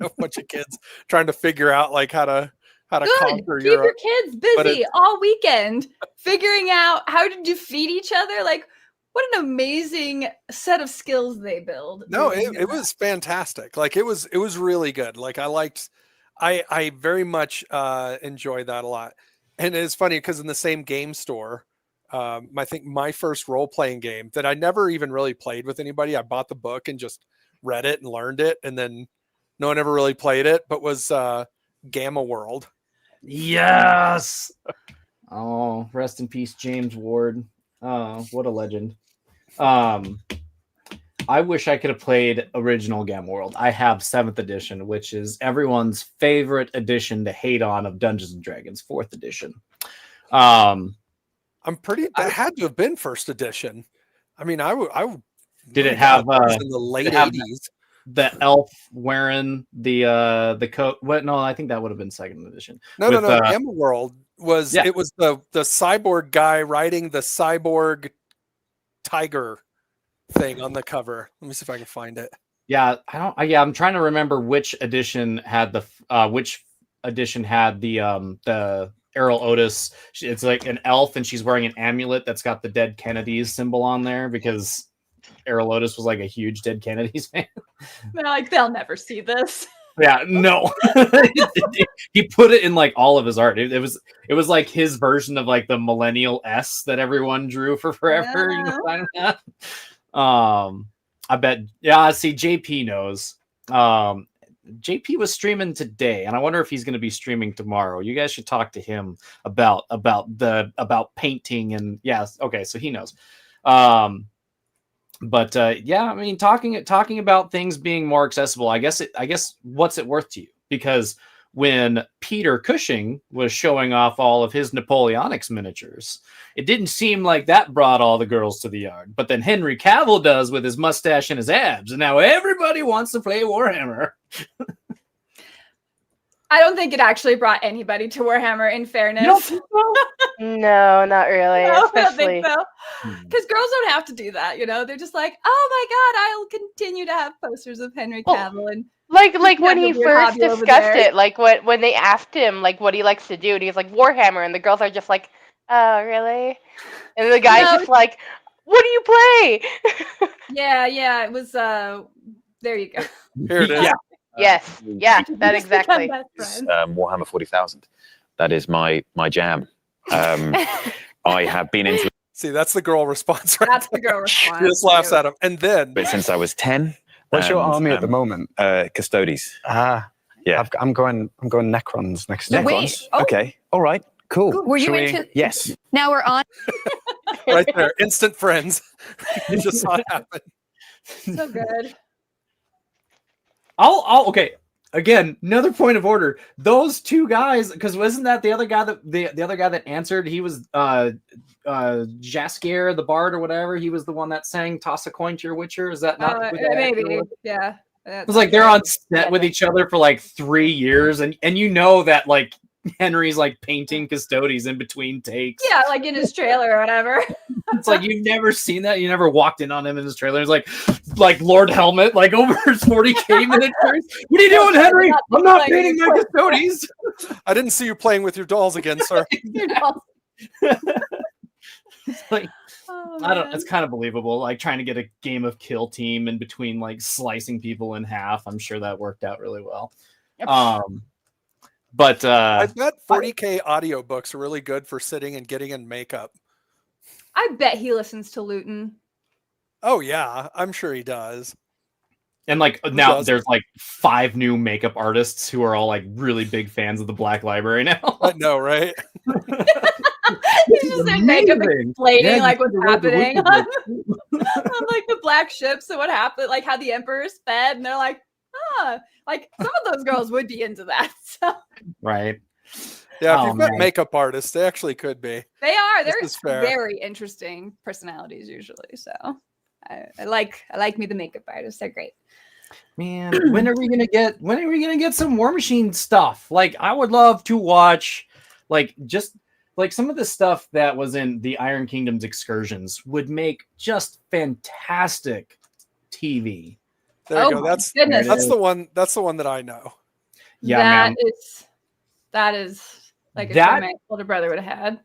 A bunch of kids trying to figure out like how to Good. conquer Keep Europe. your kids but busy all weekend figuring out how to defeat each other. Like, what an amazing set of skills they build. No, doing it that. was fantastic. Like it was really good. Like I very much enjoyed that a lot. And it's funny because in the same game store, I think my first role-playing game that I never even really played with anybody, I bought the book and just read it and learned it, and then no one ever really played it, but was Gamma World. Yes. Oh, rest in peace, James Ward. Oh, what a legend. I wish I could have played original Gamma World. I have 7th edition, which is everyone's favorite edition to hate on of Dungeons and Dragons, 4th edition. I'm pretty. That had to have been 1st edition. I mean, I would. Did it my God, have, that was in the late have 80s? The elf wearing the coat. What? No, I think that would have been 2nd edition. No, with, no. Gamma World was. yeah. It was the cyborg guy riding the cyborg tiger thing on the cover. Let me see if I can find it. Yeah, I'm trying to remember which edition had the Errol Otis. It's like an elf, and she's wearing an amulet that's got the dead Kennedys symbol on there because Errol Otis was like a huge Dead Kennedys fan. They're like, they'll never see this. Yeah, no. He put it in like all of his art. It was like his version of like the millennial S that everyone drew for forever. You know, kind of that. I bet. Yeah, see, JP knows. JP was streaming today, and I wonder if he's going to be streaming tomorrow. You guys should talk to him about painting and okay, so he knows. But yeah, I mean, talking about things being more accessible, I guess what's it worth to you? Because when Peter Cushing was showing off all of his Napoleonics miniatures, it didn't seem like that brought all the girls to the yard. But then Henry Cavill does with his mustache and his abs, and now everybody wants to play Warhammer. I don't think it actually brought anybody to Warhammer, in fairness. You don't think so? No, not really. No, I don't Especially think so. Because girls don't have to do that, They're just like, oh my god, I'll continue to have posters of Henry Cavill and like got when the he weird first hobby over discussed there. it, like when they asked him like what he likes to do, and he's like Warhammer, and the girls are just like, oh really? And the guy's No. just like, what do you play? yeah, it was there you go. Here it is. Yeah. Yes, yeah, We that just become exactly. best It's, friends. Warhammer 40,000. That is my jam. I have been into See, that's the girl response, right? That's the there. girl response. She just laughs at him, and then it since I was 10. What's your and, army at the moment? Custodes. Yeah, I'm going Necrons next year. Wait, Necrons. oh. Okay. All right. Cool. Were you Shall we- into- Yes. Now we're on. right there, instant friends. You just saw it happen. So good. I'll okay. Again, another point of order. Those two guys, because wasn't that the other guy that the other guy that answered? He was Jaskier the Bard or whatever. He was the one that sang "Toss a Coin to Your Witcher." Is that not? who that Maybe. actor was? Yeah. It was like they're on set with each other for like 3 years, and you know that like Henry's like painting Custodes in between takes. Yeah, like in his trailer or whatever. It's like you've never seen that. You never walked in on him in his trailer. It's like Lord Helmet, like over his 40K miniatures. What are you doing, Henry? I'm not painting my Custodes. I didn't see you playing with your dolls again, sir. It's like Oh, I don't. man. It's kind of believable. Like trying to get a game of Kill Team in between, like slicing people in half. I'm sure that worked out really well. But I bet 40K audiobooks are really good for sitting and getting in makeup. I bet he listens to Luton. Oh yeah, I'm sure he does. and like now doesn't? there's like 5 new makeup artists who are all like really big fans of the Black Library now. I know, right? He's just in makeup Amazing. explaining Yeah, like you what's see the happening resolution, on like the black ships and what happened, like how the emperor's fed, and they're like, like some of those girls would be into that. So right? Yeah, if Oh, you've got man. makeup artists, they actually could be. they are. This They're is fair. very interesting personalities usually. So I like me the makeup artists. They're great. Man, when are we gonna get some War Machine stuff? Like, I would love to watch, like, just like some of the stuff that was in the Iron Kingdom's excursions would make just fantastic TV. There you Oh go. my That's goodness. that's the one. That's the one that I know. Yeah, man. That is like a That- show my older brother would have had.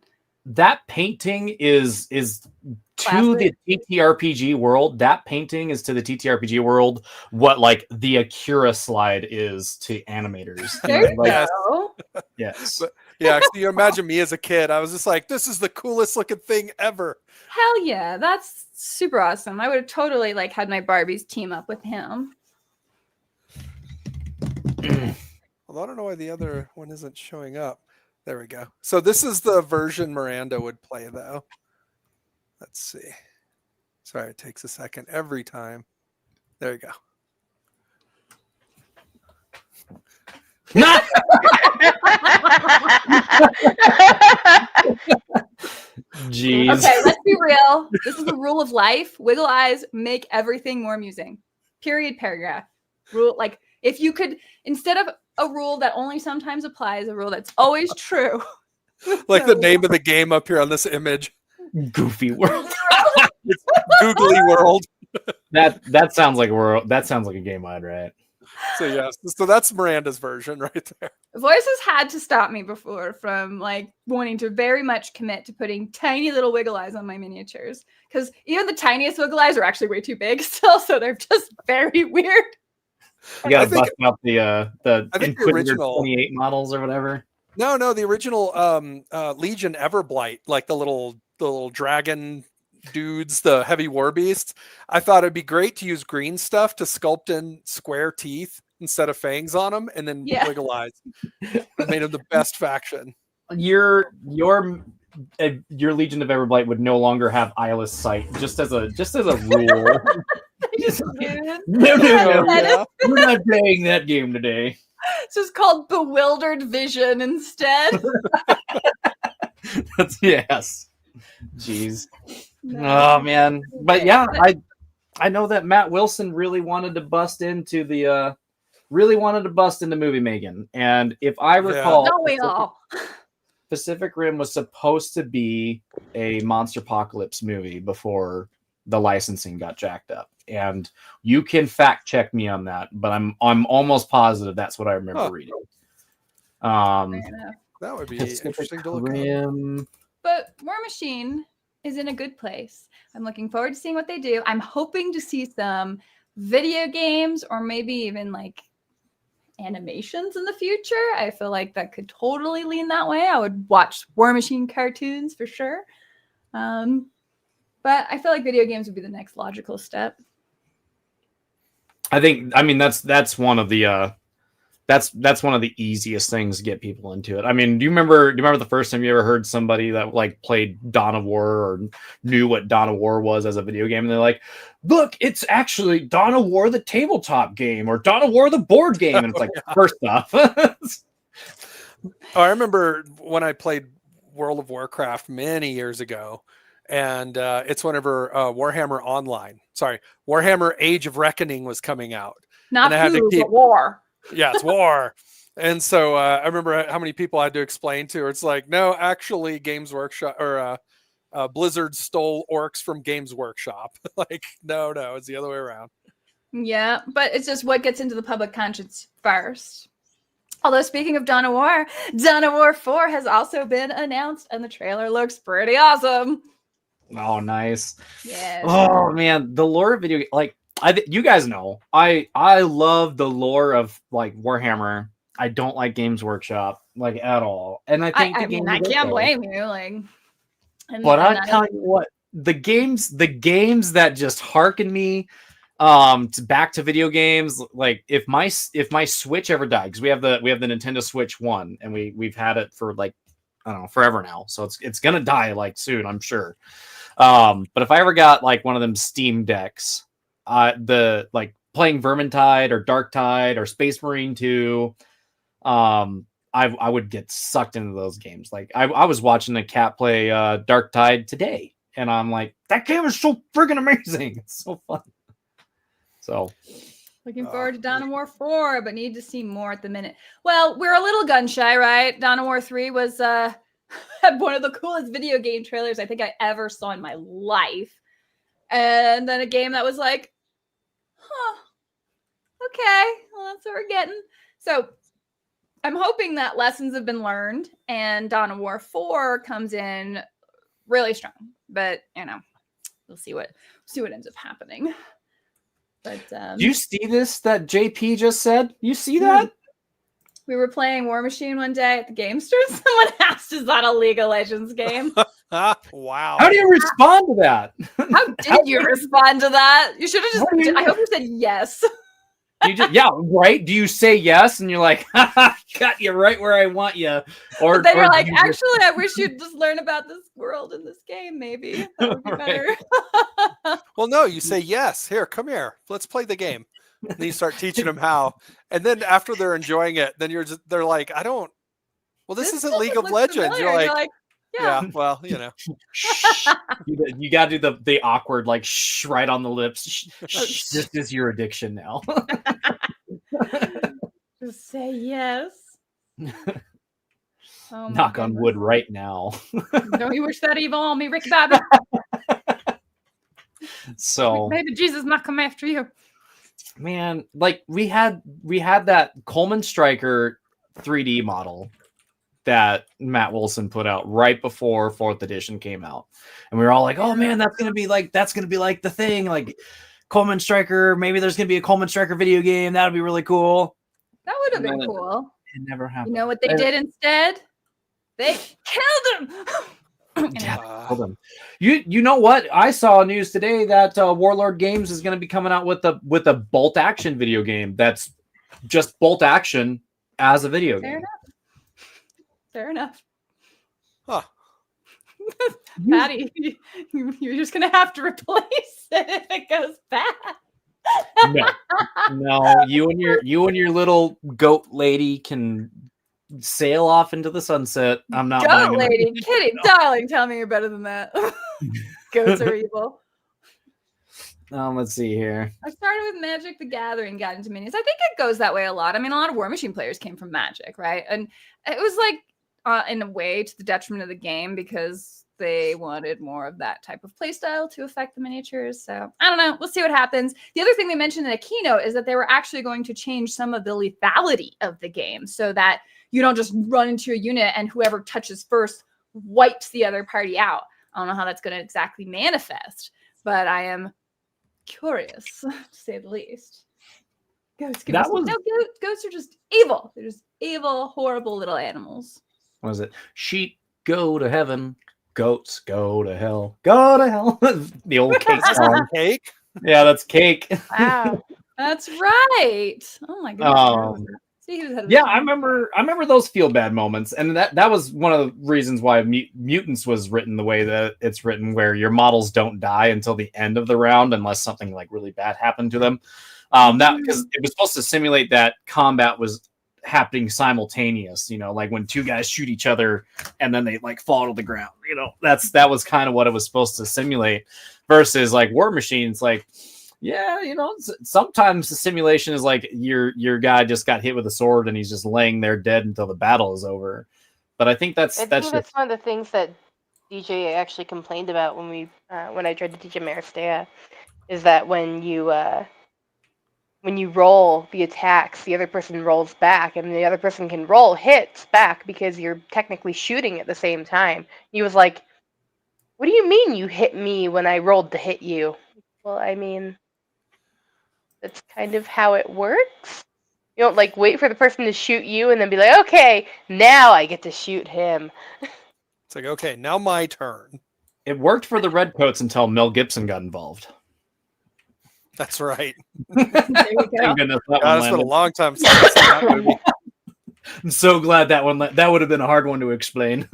That painting is to the TTRPG world. That painting is to the TTRPG world what like the Akira slide is to animators. There you Like, go. yes. But- Yeah, so you imagine me as a kid. I was just like, this is the coolest looking thing ever. Hell yeah, that's super awesome. I would have totally like had my Barbies team up with him. Although I don't know why the other one isn't showing up. There we go. So this is the version Miranda would play, though. Let's see. Sorry, it takes a second every time. There you go. Jeez. Okay, let's be real. This is a rule of life. Wiggle eyes make everything more amusing. Period. Paragraph. Rule, like if you could, instead of a rule that only sometimes applies, a rule that's always true. Like the name of the game up here on this image. Goofy world. Googly World. That sounds like a world. That sounds like a game I'd write. So yes. So that's Miranda's version right there. Voices had to stop me before from like wanting to very much commit to putting tiny little wiggle eyes on my miniatures, because even the tiniest wiggle eyes are actually way too big still, so they're just very weird. You gotta I think- bust out the I think the Inquisitor original- 28 models or whatever. No, the original Legion Everblight, like the little dragon dudes, the heavy war beasts. I thought it'd be great to use green stuff to sculpt in square teeth instead of fangs on them, and then Yeah. wiggle eyes. It made them the best faction. Your Legion of Everblight would no longer have eyeless sight, just as a rule. Dude. No, Oh, That is- yeah. we're not playing that game today. It's just called Bewildered Vision instead. That's yes. Jeez. Oh man. But Okay, yeah, but- I know that Matt Wilson really wanted to bust into movie making. And if I recall, Don't we all? Pacific Rim was supposed to be a Monster Apocalypse movie before the licensing got jacked up. And you can fact check me on that, but I'm almost positive that's what I remember Huh. reading. Fair enough. That would be Pacific interesting to look at. Rim. But War Machine is in a good place. I'm looking forward to seeing what they do. I'm hoping to see some video games or maybe even like animations in the future. I feel like that could totally lean that way. I would watch War Machine cartoons for sure. But I feel like video games would be the next logical step. I mean that's one of the that's one of the easiest things to get people into it. I mean, do you remember the first time you ever heard somebody that like played Dawn of War or knew what Dawn of War was as a video game, and they're like, look, it's actually Dawn of War the tabletop game or Dawn of War the board game, and it's like, first off. Oh, I remember when I played World of Warcraft many years ago, and it's whenever Warhammer Age of Reckoning was coming out. Not And I had to who, keep- but war. Yeah, it's war. And so I remember how many people I had to explain to. It's like, no, actually, Games Workshop or Blizzard stole orcs from Games Workshop. Like, no, it's the other way around. Yeah, but it's just what gets into the public conscience first. Although speaking of Dawn of War 4 has also been announced, and the trailer looks pretty awesome. Oh, nice. Yeah. Oh man, the lore of video like you guys know, I love the lore of like Warhammer I don't like Games Workshop like at all, and I think I mean, I can't blame you. Like, But I that tell you what, the games that just hearken me back to video games, like if my Switch ever died, because we have the Nintendo Switch 1, and we've had it for like, I don't know, forever now, so it's gonna die like soon, I'm sure. But if I ever got like one of them Steam decks, the like playing Vermintide or Darktide or Space Marine 2, I would get sucked into those games. Like I was watching a cat play Darktide today, and I'm like, that game is so friggin' amazing. It's so fun. So looking forward to Dawn of War 4, but need to see more at the minute. Well, we're a little gun shy, right? Dawn of War 3 was had one of the coolest video game trailers I think I ever saw in my life. And then a game that was like, huh, okay, well, that's what we're getting. So I'm hoping that lessons have been learned and Dawn of War 4 comes in really strong. But, you know, we'll see what ends up happening. But do you see this that JP just said? You see that? We were playing War Machine one day at the game store. Someone asked, is that a League of Legends game? Wow. How do you respond to that? How did you respond to that? You should have just, I hope you said yes. You just, yeah, right. Do you say yes and you're like, got you right where I want you, or then you're like, you actually, I wish you'd just learn about this world in this game. Maybe that would be better. Well, no, you say yes. Here, come here. Let's play the game. And you start teaching them how. And then after they're enjoying it, then they're like, I don't. Well, this isn't League of look Legends. familiar. You're like, yeah. Well, you know. you got to do the awkward like shh right on the lips. Shh, this is your addiction now. Just say yes. Oh, Knock on wood right now. Don't you wish that evil on me, Ricky Bobby? So maybe Jesus might come after you. Man, like we had that Coleman Striker 3D model that Matt Wilson put out right before 4th edition came out, and we were all like, oh man, that's gonna be like the thing, like Coleman Striker. Maybe there's gonna be a Coleman Striker video game. That would be really cool. That would have been cool. It never happened. You know what they did instead? They killed him. Yeah, hold on. You know what? I saw news today that Warlord Games is going to be coming out with a bolt action video game that's just bolt action as a video game. Fair enough. Huh. Patty, you're just gonna have to replace it if it goes bad. No, you and your little goat lady can sail off into the sunset. I'm not. Goat lady, Kitty, darling, tell me you're better than that. Goats are evil. Let's see here. I started with Magic the Gathering, got into minis. I think it goes that way a lot. I mean, a lot of War Machine players came from Magic, right? And it was like, in a way, to the detriment of the game because they wanted more of that type of playstyle to affect the miniatures. So I don't know. We'll see what happens. The other thing they mentioned in a keynote is that they were actually going to change some of the lethality of the game so that you don't just run into a unit and whoever touches first wipes the other party out. I don't know how that's going to exactly manifest, but I am curious, to say the least. Ghosts are just evil. They're just evil, horrible little animals. What is it? Sheep go to heaven, goats go to hell. Go to hell. The old Cake song. Cake? Yeah, that's Cake. Wow. That's right. Oh my goodness. Yeah, I remember those feel bad moments, and that was one of the reasons why Mutants was written the way that it's written, where your models don't die until the end of the round unless something like really bad happened to them. That because it was supposed to simulate that combat was happening simultaneous, you know, like when two guys shoot each other and then they like fall to the ground, you know, that was kind of what it was supposed to simulate, versus like War Machines, like, yeah, you know, sometimes the simulation is like your guy just got hit with a sword and he's just laying there dead until the battle is over. But I think that's one of the things that DJ actually complained about when I tried to teach him Aristea, is that when you roll the attacks, the other person rolls back, and the other person can roll hits back because you're technically shooting at the same time. He was like, what do you mean you hit me when I rolled to hit you? Well, I mean, that's kind of how it works. You don't like wait for the person to shoot you and then be like, okay, now I get to shoot him. It's like, okay, now my turn. It worked for the Redcoats until Mel Gibson got involved. That's right. There you go. Thank goodness that God, one it's been a landed. long time since I've seen that movie. I'm so glad that one that would have been a hard one to explain.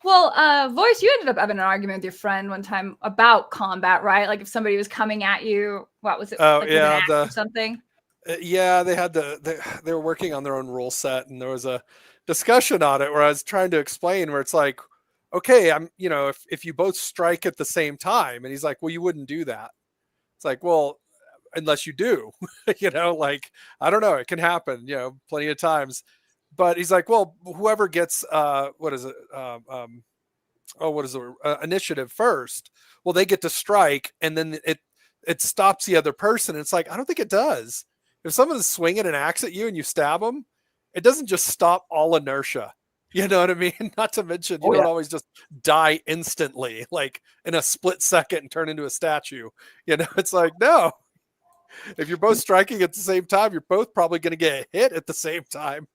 Well, Voice, you ended up having an argument with your friend one time about combat, right? Like if somebody was coming at you, what was it? Oh, like with an yeah, axe or something. Yeah, they were working on their own rule set, and there was a discussion on it where I was trying to explain where it's like, okay, if you both strike at the same time, and he's like, well, you wouldn't do that. It's like, well, unless you do, like, I don't know, it can happen, plenty of times. But he's like, well, whoever gets initiative first, well, they get to strike, and then it stops the other person. It's like, I don't think it does. If someone's swinging an axe at you and you stab them, it doesn't just stop all inertia. You know what I mean? Not to mention, you don't always just die instantly, like in a split second and turn into a statue. It's like, no. If you're both striking at the same time, you're both probably going to get hit at the same time.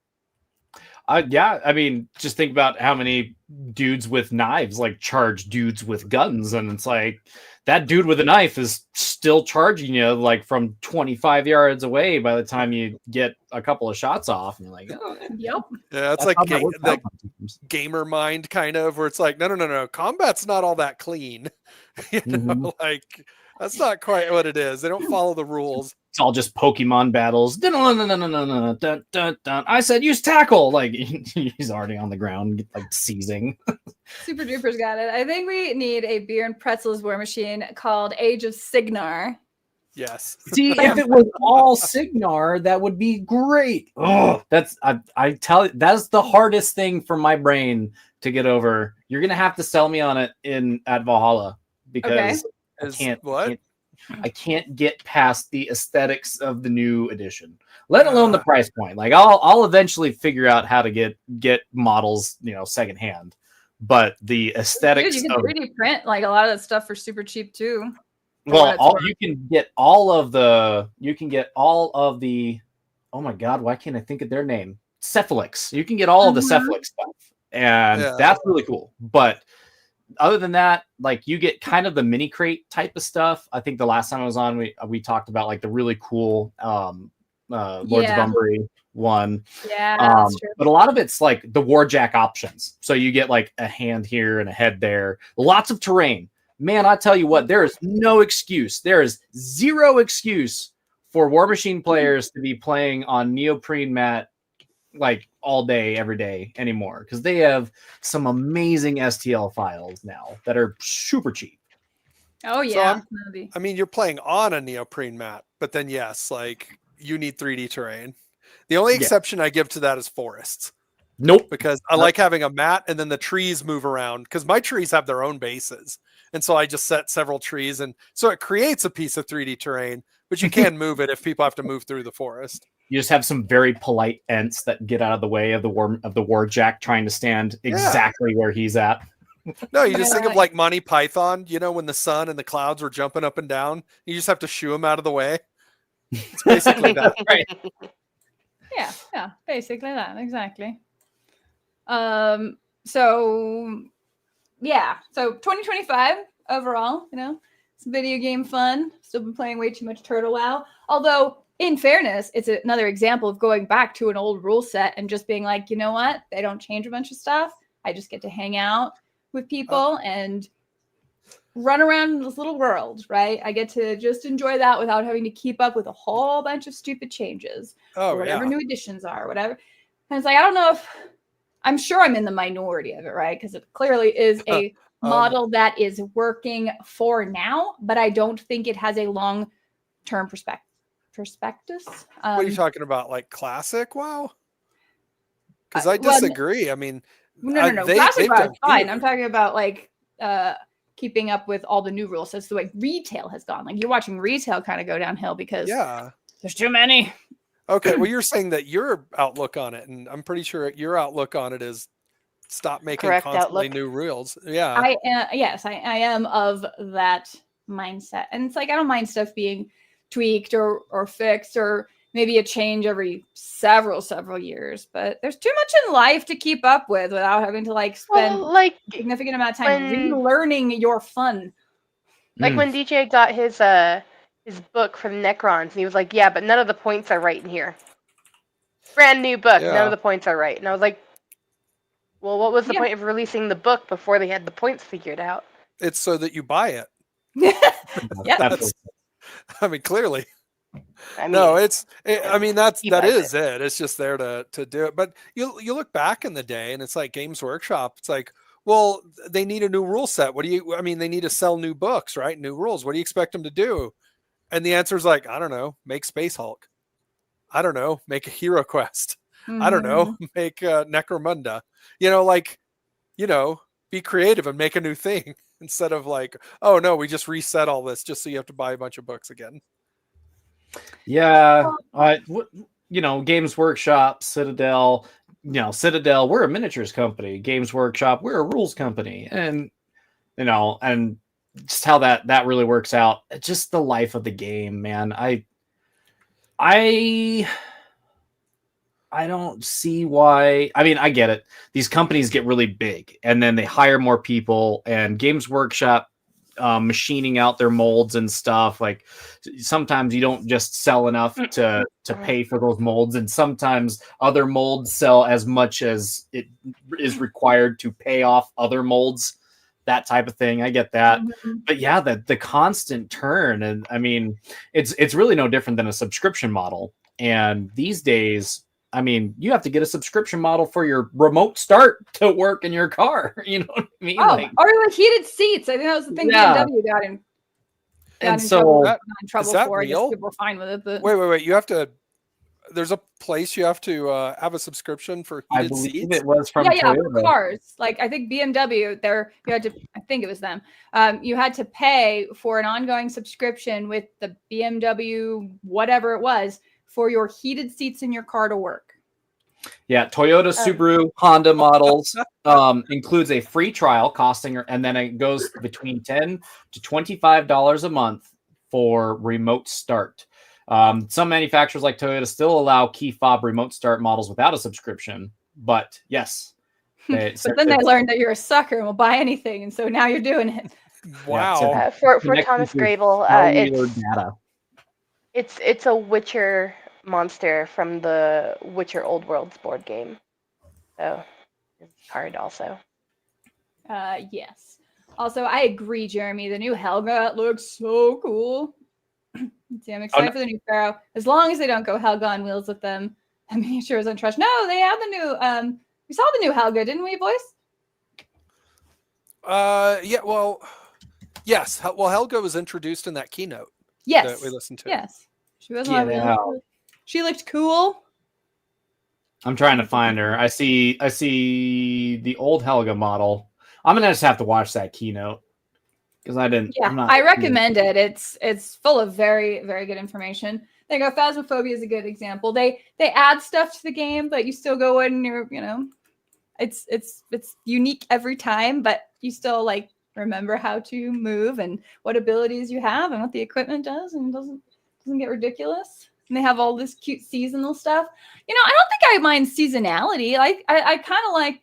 Yeah, I mean, just think about how many dudes with knives like charge dudes with guns, and it's like that dude with a knife is still charging you like from 25 yards away by the time you get a couple of shots off, and you're like, oh, Yep. Yeah, it's like the gamer mind kind of, where it's like, no, combat's not all that clean. Like that's not quite what it is. They don't follow the rules. It's all just Pokemon battles. I said use tackle. Like he's already on the ground, like seizing. Super Duper's got it. I think we need a beer and pretzels war machine called Age of Signar. Yes. See, if it was all Signar, that would be great. Oh, I tell you, that's the hardest thing for my brain to get over. You're gonna have to sell me on it at Valhalla because I can't get past the aesthetics of the new edition, let alone the price point. Like I'll eventually figure out how to get models, secondhand. But the aesthetics, dude, you can 3D print like a lot of that stuff for super cheap too. Well, you can get all of the. Oh my God, why can't I think of their name? Cephalix. You can get all of the Cephalix stuff, and that's really cool. But other than that, like you get kind of the mini crate type of stuff. I think the last time I was on, we talked about like the really cool Lords of Umbury one. Yeah, that's true. But a lot of it's like the Warjack options. So you get like a hand here and a head there. Lots of terrain. Man, I tell you what, there is no excuse. There is zero excuse for War Machine players to be playing on neoprene mat like all day, every day anymore, because they have some amazing STL files now that are super cheap. Oh yeah. So I mean, you're playing on a neoprene mat, but then yes, like you need 3D terrain. The only exception I give to that is forests. Nope. Because I like having a mat and then the trees move around, because my trees have their own bases. And so I just set several trees, and so it creates a piece of 3D terrain, but you can move it if people have to move through the forest. You just have some very polite Ents that get out of the way of the Warjack trying to stand exactly where he's at. No, you just think of like Monty Python, when the sun and the clouds were jumping up and down, you just have to shoo them out of the way. It's basically that. Right. Yeah, basically that, exactly. So 2025 overall, it's video game fun. Still been playing way too much Turtle WoW. Although, in fairness, it's another example of going back to an old rule set and just being like, you know what? They don't change a bunch of stuff. I just get to hang out with people and run around in this little world, right? I get to just enjoy that without having to keep up with a whole bunch of stupid changes or whatever new additions are, whatever. And it's like, I don't know if I'm sure I'm in the minority of it, right? Because it clearly is a model that is working for now, but I don't think it has a long-term perspective. What are you talking about? Like classic WoW? Because I disagree. I mean, no. Classic WoW is fine. I'm talking about like keeping up with all the new rules. That's the way retail has gone. Like you're watching retail kind of go downhill because there's too many. Okay, well, you're saying that your outlook on it, and I'm pretty sure your outlook on it is stop making constantly new rules. Yeah. I am of that mindset. And it's like, I don't mind stuff being tweaked or fixed or maybe a change every several years. But there's too much in life to keep up with without having to like spend Well, like a significant amount of time when- relearning your fun. like Mm. when DJ got his book from Necrons, and he was like, "Yeah, but none of the points are right in here. Brand new book, none Yeah. of the points are right." And I was like, "Well, what was the Yeah. point of releasing the book before they had the points figured out?" It's so that you buy it. Yeah. That's- I mean, clearly. I mean, No, I mean, that He buys is it. It's just there to do it. But you look back in the day, and it's like Games Workshop. It's like, well, they need a new rule set. I mean, they need to sell new books, right? New rules. What do you expect them to do? And the answer is like, I don't know, make Space Hulk. I don't know, make a Hero Quest. I don't know, make Necromunda. Be creative and make a new thing instead of like, oh no, we just reset all this just so you have to buy a bunch of books again. Yeah, Games Workshop, Citadel. Citadel, we're a miniatures company. Games Workshop, we're a rules company, and and just how that really works out. It's just the life of the game, man. I don't see why. I mean, I get it. These companies get really big, and then they hire more people, and Games Workshop machining out their molds and stuff. Like sometimes you don't just sell enough to pay for those molds, and sometimes other molds sell as much as it is required to pay off other molds. That type of thing. I get that. But yeah, the constant turn, and I mean, it's really no different than a subscription model. And these days, I mean, you have to get a subscription model for your remote start to work in your car. You know what I mean? Oh, or the heated seats. I think that was the thing Yeah. BMW got in. And in so- trouble, That- not in trouble that for. I guess real? people were fine with it, but Wait. You have to. There's a place you have to have a subscription for I heated believe seats. it was from yeah, for Toyota. cars. Like I think BMW, you had to. I think it was them. You had to pay for an ongoing subscription with the BMW, whatever it was, for your heated seats in your car to work. Yeah, Toyota, Subaru, Honda models includes a free trial costing, and then it goes between $10 to $25 a month for remote start. Some manufacturers like Toyota still allow key fob remote start models without a subscription, but yes. But then they learned that you're a sucker and will buy anything, and so now you're doing it. Wow. for Connected Thomas to Grable, cellular data. it's a Witcher monster from the Witcher Old Worlds board game. So it's hard also. Yes. Also, I agree, Jeremy. The new Helga looks so cool. See, I'm excited for the new Pharaoh. As long as they don't go Helga on wheels with them. I mean, sure isn't trash. No, they have the new. We saw the new Helga, didn't we, boys? Yeah. Well, yes. Well, Helga was introduced in that keynote Yes. that we listened to. Yes. She wasn't on Yeah. wheels. She looked cool. I'm trying to find her. I see the old Helga model. I'm gonna just have to watch that keynote because I didn't. Yeah, I'm not, I recommend it. It's full of very, very good information. There you go. Phasmophobia is a good example. They add stuff to the game, but you still go in and you're, it's unique every time, but you still like remember how to move and what abilities you have and what the equipment does, and doesn't get ridiculous. And they have all this cute seasonal stuff. I don't think I mind seasonality. Like I kind of like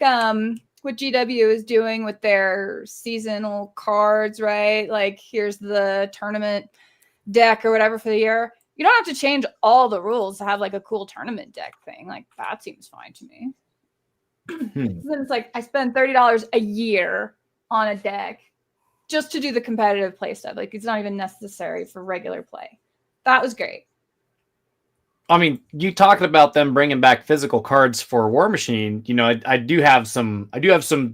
what GW is doing with their seasonal cards, right? Like here's the tournament deck or whatever for the year. You don't have to change all the rules to have like a cool tournament deck thing. Like that seems fine to me. Then it's like I spend $30 a year on a deck just to do the competitive play stuff. Like it's not even necessary for regular play. That was great. I mean, you talking about them bringing back physical cards for War Machine. I do have some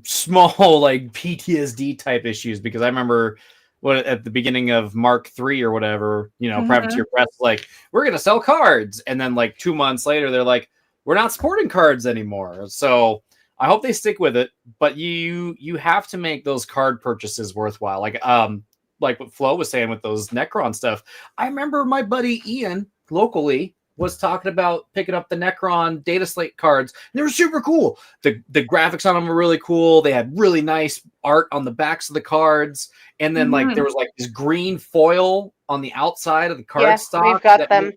small like PTSD type issues because I remember at the beginning of Mark III or whatever, Privateer Press, like, we're going to sell cards. And then like 2 months later, they're like, we're not sporting cards anymore. So I hope they stick with it, but you have to make those card purchases worthwhile. Like what Flo was saying with those Necron stuff. I remember my buddy Ian locally was talking about picking up the Necron data slate cards. And they were super cool. The graphics on them were really cool. They had really nice art on the backs of the cards. And then like there was like this green foil on the outside of the cardstock. We've got them.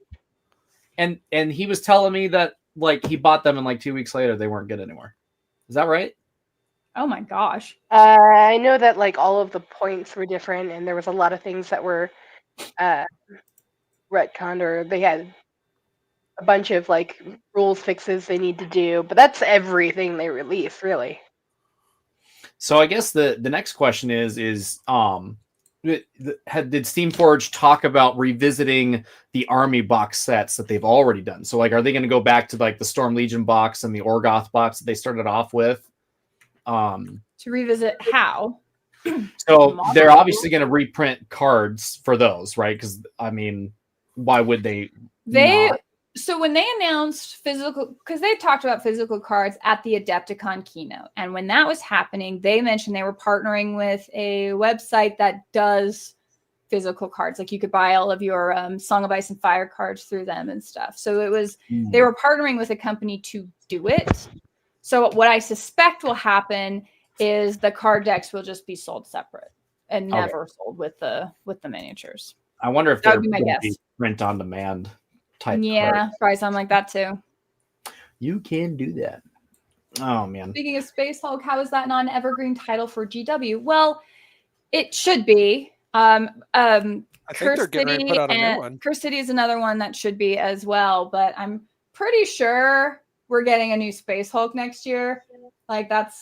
And he was telling me that like he bought them and like 2 weeks later they weren't good anymore. Is that right? Oh my gosh. I know that like all of the points were different, and there was a lot of things that were retconned, or they had a bunch of like rules fixes they need to do. But that's everything they released, really. So I guess the next question is did Steamforge talk about revisiting the army box sets that they've already done? So like, are they going to go back to like the Storm Legion box and the Orgoth box that they started off with? To revisit how? So they're obviously going to reprint cards for those, right? Because I mean, why would they? Not? So when they announced physical, because they talked about physical cards at the Adepticon keynote, and when that was happening, they mentioned they were partnering with a website that does physical cards. Like you could buy all of your Song of Ice and Fire cards through them and stuff. So it was they were partnering with a company to do it. So what I suspect will happen is the card decks will just be sold separate and never sold with the miniatures. I wonder if That they're would be my going to guess. be print on demand type. Yeah, cards. probably something like that too. You can do that. Oh man. Speaking of Space Hulk, how is that not an evergreen title for GW? Well, it should be. I think Curse they're getting ready to City put out a new and one. Curse City is another one that should be as well, but I'm pretty sure we're getting a new Space Hulk next year. Like that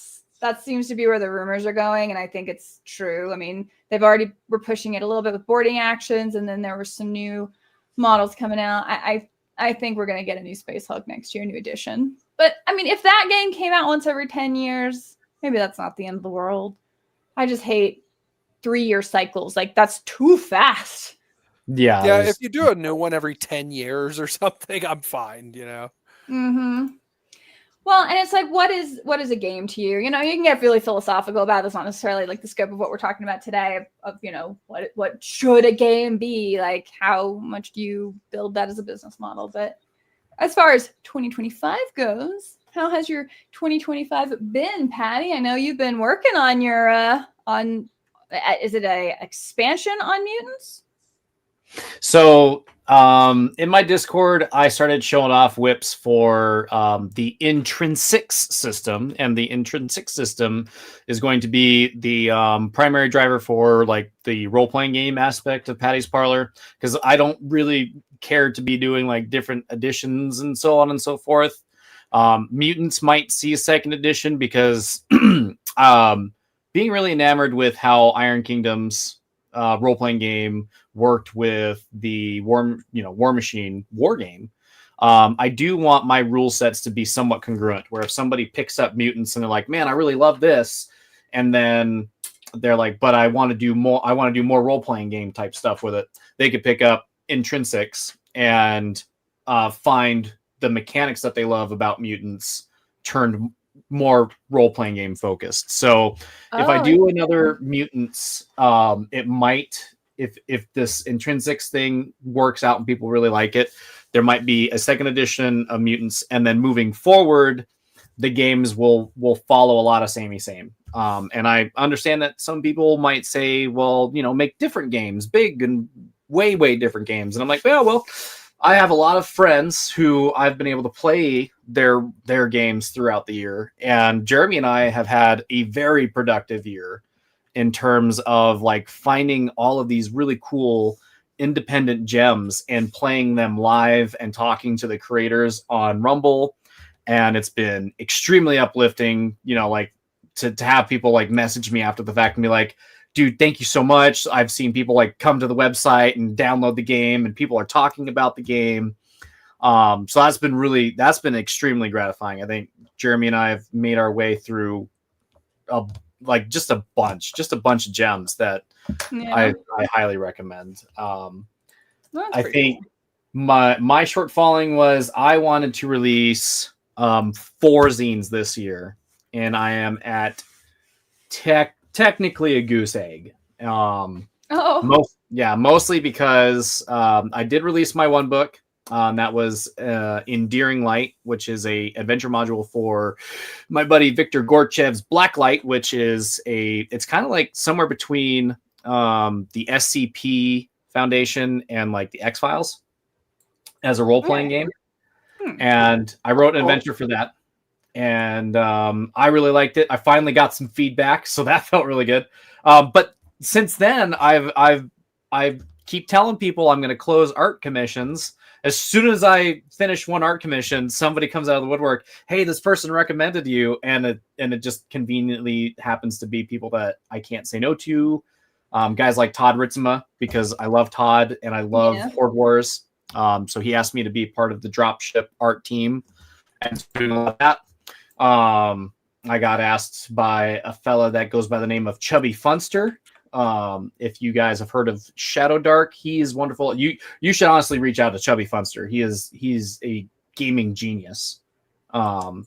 seems to be where the rumors are going, and I think it's true. I mean, they've already were pushing it a little bit with boarding actions, and then there were some new models coming out. I think we're gonna get a new Space Hulk next year, new edition. But I mean, if that game came out once every 10 years, maybe that's not the end of the world. I just hate 3-year cycles. Like that's too fast. Yeah. Yeah, if you do a new one every 10 years or something, I'm fine, you know. Mm-hmm. Well, and it's like, what is a game to you? You know, you can get really philosophical about this, not necessarily like the scope of what we're talking about today of you know, what should a game be? Like how much do you build that as a business model? But as far as 2025 goes, how has your 2025 been, Patty? I know you've been working on your is it a expansion on mutants? So in my Discord, I started showing off whips for the Intrinsics system, and the Intrinsics system is going to be the primary driver for like the role-playing game aspect of Patty's Parlor, because I don't really care to be doing like different editions and so on and so forth. Mutants might see a second edition because being really enamored with how Iron Kingdom's role-playing game worked with the War Machine war game. I do want my rule sets to be somewhat congruent, where if somebody picks up Mutants and they're like, man, I really love this, and then they're like, but I want to do more role-playing game type stuff with it, they could pick up Intrinsics and find the mechanics that they love about Mutants turned more role-playing game focused. So if I do another Mutants, it might, if this Intrinsics thing works out and people really like it, there might be a second edition of Mutants, and then moving forward, the games will follow a lot of samey same. And I understand that some people might say, well, you know, make different games, big and way different games. And I'm like, well, I have a lot of friends who I've been able to play their games throughout the year, and Jeremy and I have had a very productive year in terms of like finding all of these really cool independent gems and playing them live and talking to the creators on Rumble. And it's been extremely uplifting, you know, like to have people like message me after the fact and be like, dude, thank you so much. I've seen people like come to the website and download the game, and people are talking about the game. So that's been extremely gratifying. I think Jeremy and I have made our way through just a bunch of gems that I highly recommend. I think my shortfalling was I wanted to release 4 zines this year, and I am at technically a goose egg. Mostly because I did release my one book. That was Endearing Light, which is a adventure module for my buddy Victor Gorchev's Blacklight, which is it's kind of like somewhere between the SCP Foundation and like the X-Files. as a role-playing game. And I wrote an adventure for that. And I really liked it. I finally got some feedback, so that felt really good. But since then, I keep telling people I'm going to close art commissions. As soon as I finish one art commission, somebody comes out of the woodwork. Hey, this person recommended you, and it just conveniently happens to be people that I can't say no to. Guys like Todd Ritzema, because I love Todd and I love Horde Wars. So he asked me to be part of the dropship art team, and doing a lot of that. I got asked by a fella that goes by the name of Chubby Funster. If you guys have heard of Shadow Dark, he's wonderful. You should honestly reach out to Chubby Funster. He's a gaming genius. I'll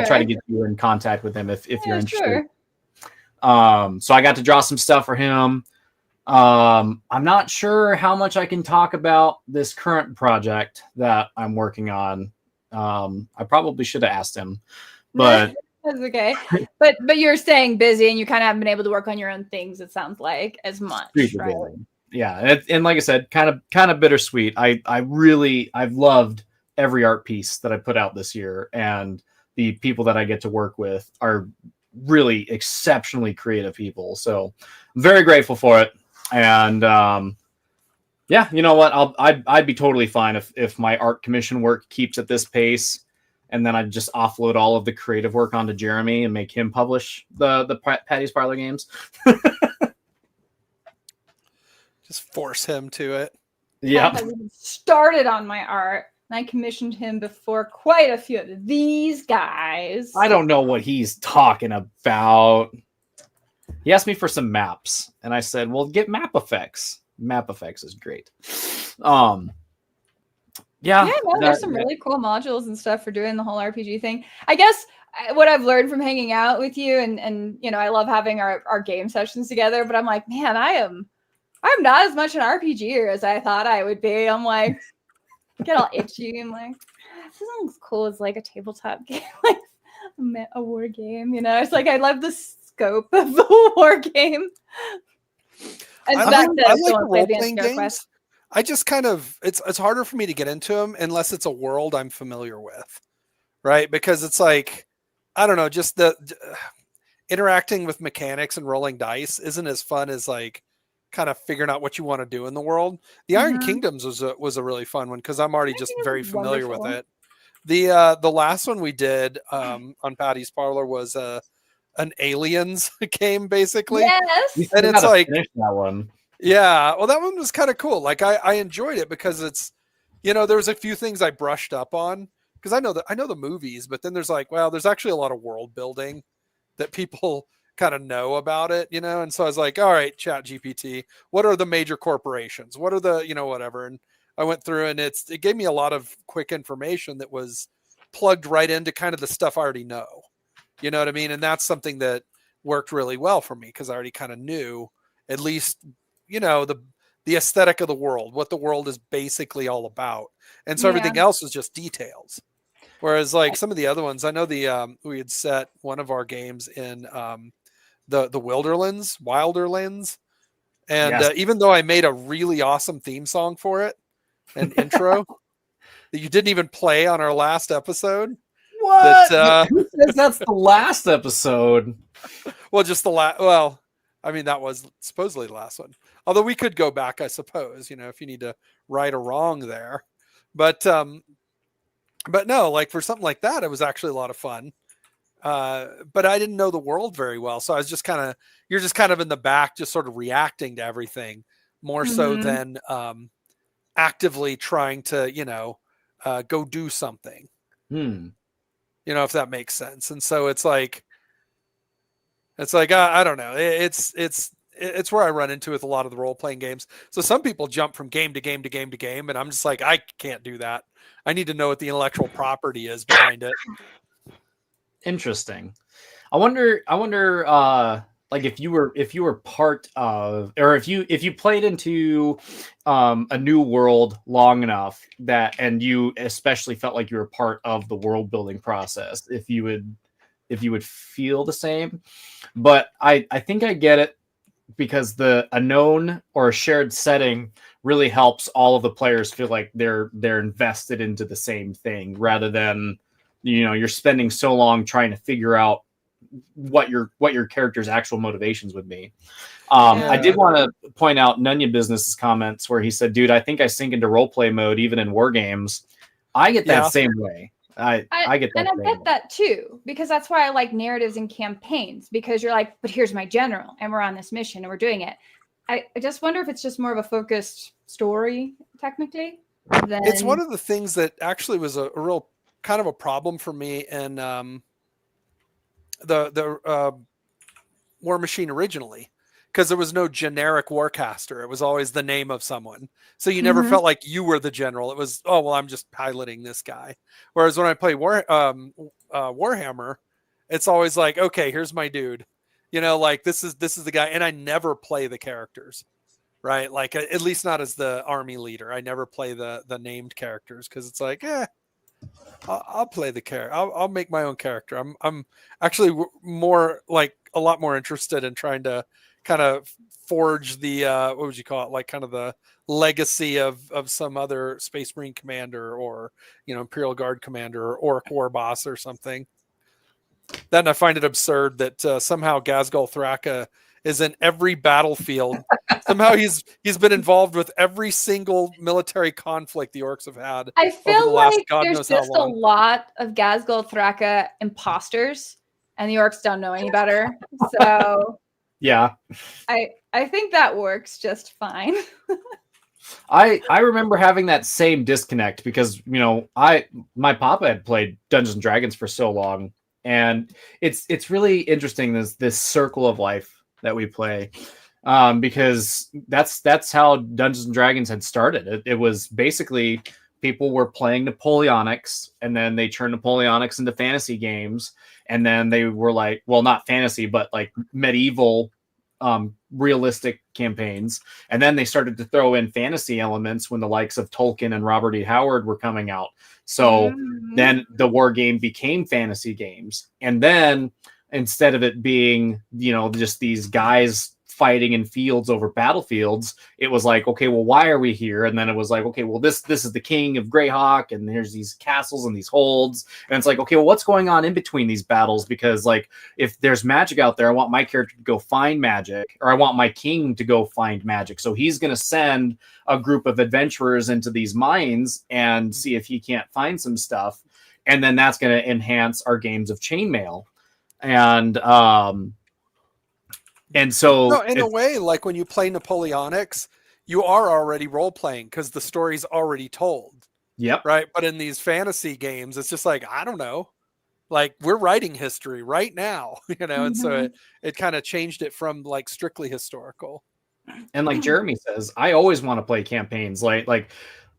try to get you in contact with him if you're interested. Sure. So I got to draw some stuff for him. I'm not sure how much I can talk about this current project that I'm working on. I probably should have asked him, but that's okay. But you're staying busy and you kind of haven't been able to work on your own things, it sounds like, as much, right? Yeah, and like I said, kind of bittersweet. I've loved every art piece that I put out this year, and the people that I get to work with are really exceptionally creative people. So I'm very grateful for it. And yeah, you know what? I'd be totally fine if my art commission work keeps at this pace, and then I'd just offload all of the creative work onto Jeremy and make him publish the Patty's Parlor games. Just force him to it. Yeah. I started on my art, and I commissioned him before quite a few of these guys. I don't know what he's talking about. He asked me for some maps, and I said, well, get Map Effects. Map Effects is great. Yeah, no, there's some really cool modules and stuff for doing the whole RPG thing. I guess what I've learned from hanging out with you, and you know, I love having our game sessions together, but I'm like, man, I'm not as much an RPGer as I thought I would be. I'm like, get all itchy. I'm like, this isn't as cool as like a tabletop game, like a war game. You know, it's like I love the scope of the war game. And I that like the role-playing games. I just kind of it's harder for me to get into them unless it's a world I'm familiar with, right? Because it's like, I don't know, just the interacting with mechanics and rolling dice isn't as fun as like kind of figuring out what you want to do in the world. The Iron Kingdoms was a really fun one because I'm already just very familiar with it. The last one we did on Patty's Parlor was an Aliens game, basically. Yes. And it's like that one. Yeah, well, that one was kind of cool. Like I enjoyed it because it's, you know, there's a few things I brushed up on because I know the movies, but then there's like, well, there's actually a lot of world building that people kind of know about it, you know. And so I was like, all right, Chat GPT, what are the major corporations? What are the, you know, whatever. And I went through and it gave me a lot of quick information that was plugged right into kind of the stuff I already know. You know what I mean? And that's something that worked really well for me because I already kind of knew at least, you know, the aesthetic of the world, what the world is basically all about. And so everything else is just details. Whereas like some of the other ones, I know we had set one of our games in the Wilderlands. And even though I made a really awesome theme song for it, an intro that you didn't even play on our last episode. What? That's the last episode. Well, just the last. Well, I mean, that was supposedly the last one. Although we could go back, I suppose, you know, if you need to right a wrong there. But no, like for something like that, it was actually a lot of fun. But I didn't know the world very well. So I was just you're just kind of in the back, just sort of reacting to everything more so than actively trying to, you know, go do something. You know, if that makes sense. And so it's like, I don't know. It's where I run into with a lot of the role-playing games. So some people jump from game to game to game to game, and I'm just like, I can't do that. I need to know what the intellectual property is behind it. Interesting. I wonder like if you were part of, or if you played into a new world long enough that, and you especially felt like you were part of the world building process, if you would feel the same. But I think I get it because a known or a shared setting really helps all of the players feel like they're invested into the same thing, rather than you're spending so long trying to figure out what your character's actual motivations would be. I did want to point out Nunya Business's comments where he said, "Dude, I think I sink into role play mode even in war games." I get that same way. I get that, and I get that too, because that's why I like narratives and campaigns, because you're like, but here's my general, and we're on this mission, and we're doing it. I just wonder if it's just more of a focused story, technically. It's one of the things that actually was a real kind of a problem for me in the War Machine originally, because there was no generic warcaster. It was always the name of someone. So you never felt like you were the general. It was, oh, well, I'm just piloting this guy. Whereas when I play Warhammer, it's always like, okay, here's my dude. Like this is the guy. And I never play the characters, right? Like at least not as the army leader. I never play the named characters, because it's like, I'll play the character. I'll make my own character. I'm actually more like a lot more interested in trying to kind of forge the what would you call it, like kind of the legacy of some other Space Marine commander, or Imperial Guard commander, or Orc war boss or something. Then I find it absurd that somehow Ghazghkull Thraka is in every battlefield. Somehow he's been involved with every single military conflict the Orcs have had. I feel the last like God there's knows how just a long. lot of Ghazghkull Thraka imposters, and the Orcs don't know any better. So Yeah. I think that works just fine. I remember having that same disconnect because my papa had played Dungeons and Dragons for so long, and it's really interesting, this circle of life that we play, because that's how Dungeons and Dragons had started. It was basically people were playing Napoleonics, and then they turned Napoleonics into fantasy games, and then they were like, well, not fantasy, but like medieval realistic campaigns, and then they started to throw in fantasy elements when the likes of Tolkien and Robert E. Howard were coming out. So then the war game became fantasy games, and then instead of it being just these guys fighting in fields over battlefields, it was like, okay, well, why are we here? And then it was like, okay, well, this is the king of Greyhawk, and there's these castles and these holds, and it's like, okay, well, what's going on in between these battles? Because like, if there's magic out there, I want my character to go find magic, or I want my king to go find magic. So he's going to send a group of adventurers into these mines and see if he can't find some stuff, and then that's going to enhance our games of chainmail. And so, no, in a way, like when you play Napoleonics, you are already role playing because the story's already told. Yep. Right. But in these fantasy games, it's just like, I don't know, like we're writing history right now, and so it kind of changed it from like strictly historical. And like Jeremy says, I always want to play campaigns. Like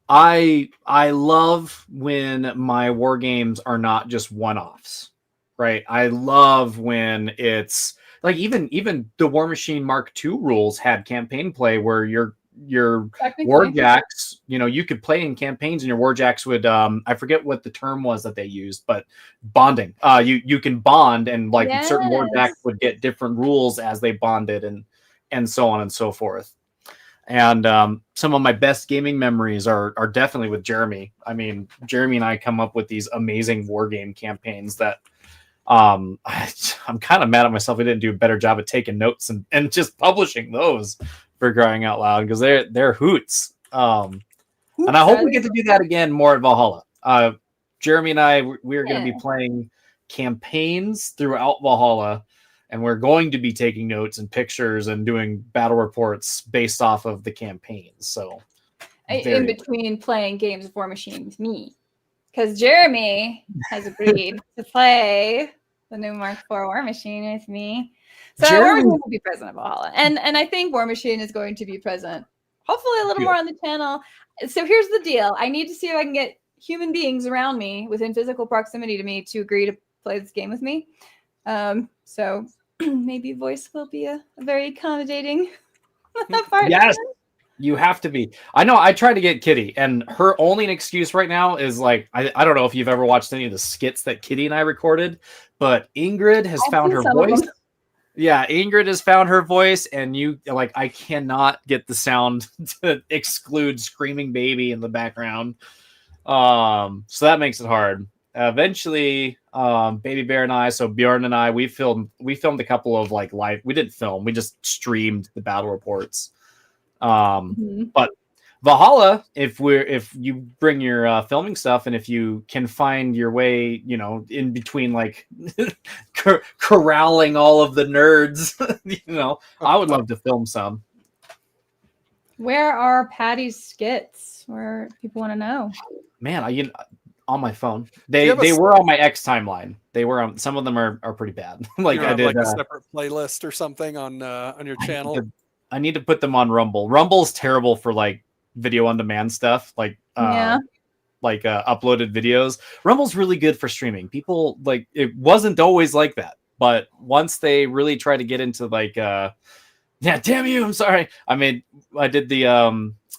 I love when my war games are not just one-offs, right? I love when it's like even the War Machine Mark II rules had campaign play where your warjacks, you could play in campaigns, and your warjacks would I forget what the term was that they used, but bonding. You can bond, and like certain warjacks would get different rules as they bonded, and so on and so forth. And some of my best gaming memories are definitely with Jeremy. I mean, Jeremy and I come up with these amazing war game campaigns that I'm kind of mad at myself. I didn't do a better job at taking notes and just publishing those, for crying out loud, because they're hoots. And I hope we get to do that again more at Valhalla. Jeremy and I, we're going to be playing campaigns throughout Valhalla, and we're going to be taking notes and pictures and doing battle reports based off of the campaigns. So in between playing games of War Machine with me, because Jeremy has agreed to play the new Mark IV War Machine with me. So War Machine will be present at Valhalla. And I think War Machine is going to be present, hopefully a little more on the channel. So here's the deal. I need to see if I can get human beings around me within physical proximity to me to agree to play this game with me. So maybe voice will be a very accommodating partner. Yes. You have to be. I know I tried to get Kitty, and her only excuse right now is like, I don't know if you've ever watched any of the skits that Kitty and I recorded, but Ingrid has found her voice. Yeah, Ingrid has found her voice, and you like I cannot get the sound to exclude screaming baby in the background. So that makes it hard. Eventually, Baby Bear and I, so Bjorn and I, we filmed a couple of like live. We didn't film, we just streamed the battle reports. But Valhalla, if you bring your filming stuff, and if you can find your way, you know, in between like corralling all of the nerds, you know, I would love to film some. Where are Patty's skits? Where people want to know. Man, on my phone. Do you They have a were on my X timeline. They were on. Some of them are pretty bad. Like You I have did. like a separate playlist or something on your channel. I need to put them on Rumble. Rumble's terrible for like video on demand stuff. Like uploaded videos. Rumble's really good for streaming. People like it wasn't always like that, but once they really try to get into like yeah, damn you, I'm sorry. I did the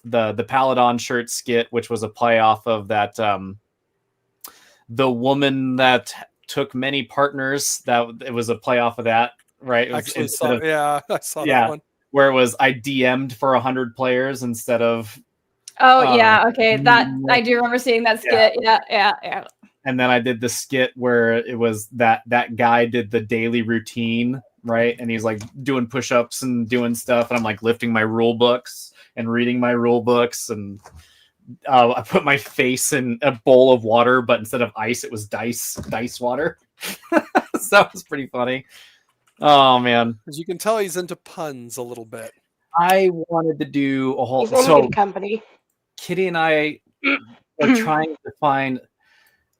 Paladon shirt skit, which was a play off of that the woman that took many partners. That it was a play off of that, right? It was Actually, I saw Yeah. that one. where it was I DM'd for 100 players instead of Oh yeah, okay. That I do remember seeing that skit. Yeah. and then I did the skit where it was that guy did the daily routine, right? And he's like doing push-ups and doing stuff, and I'm like lifting my rule books and reading my rule books, and I put my face in a bowl of water, but instead of ice, it was dice water. So that was pretty funny. Oh man, As you can tell, he's into puns a little bit. I wanted to do a whole. He's in So good company. Kitty and I are trying to find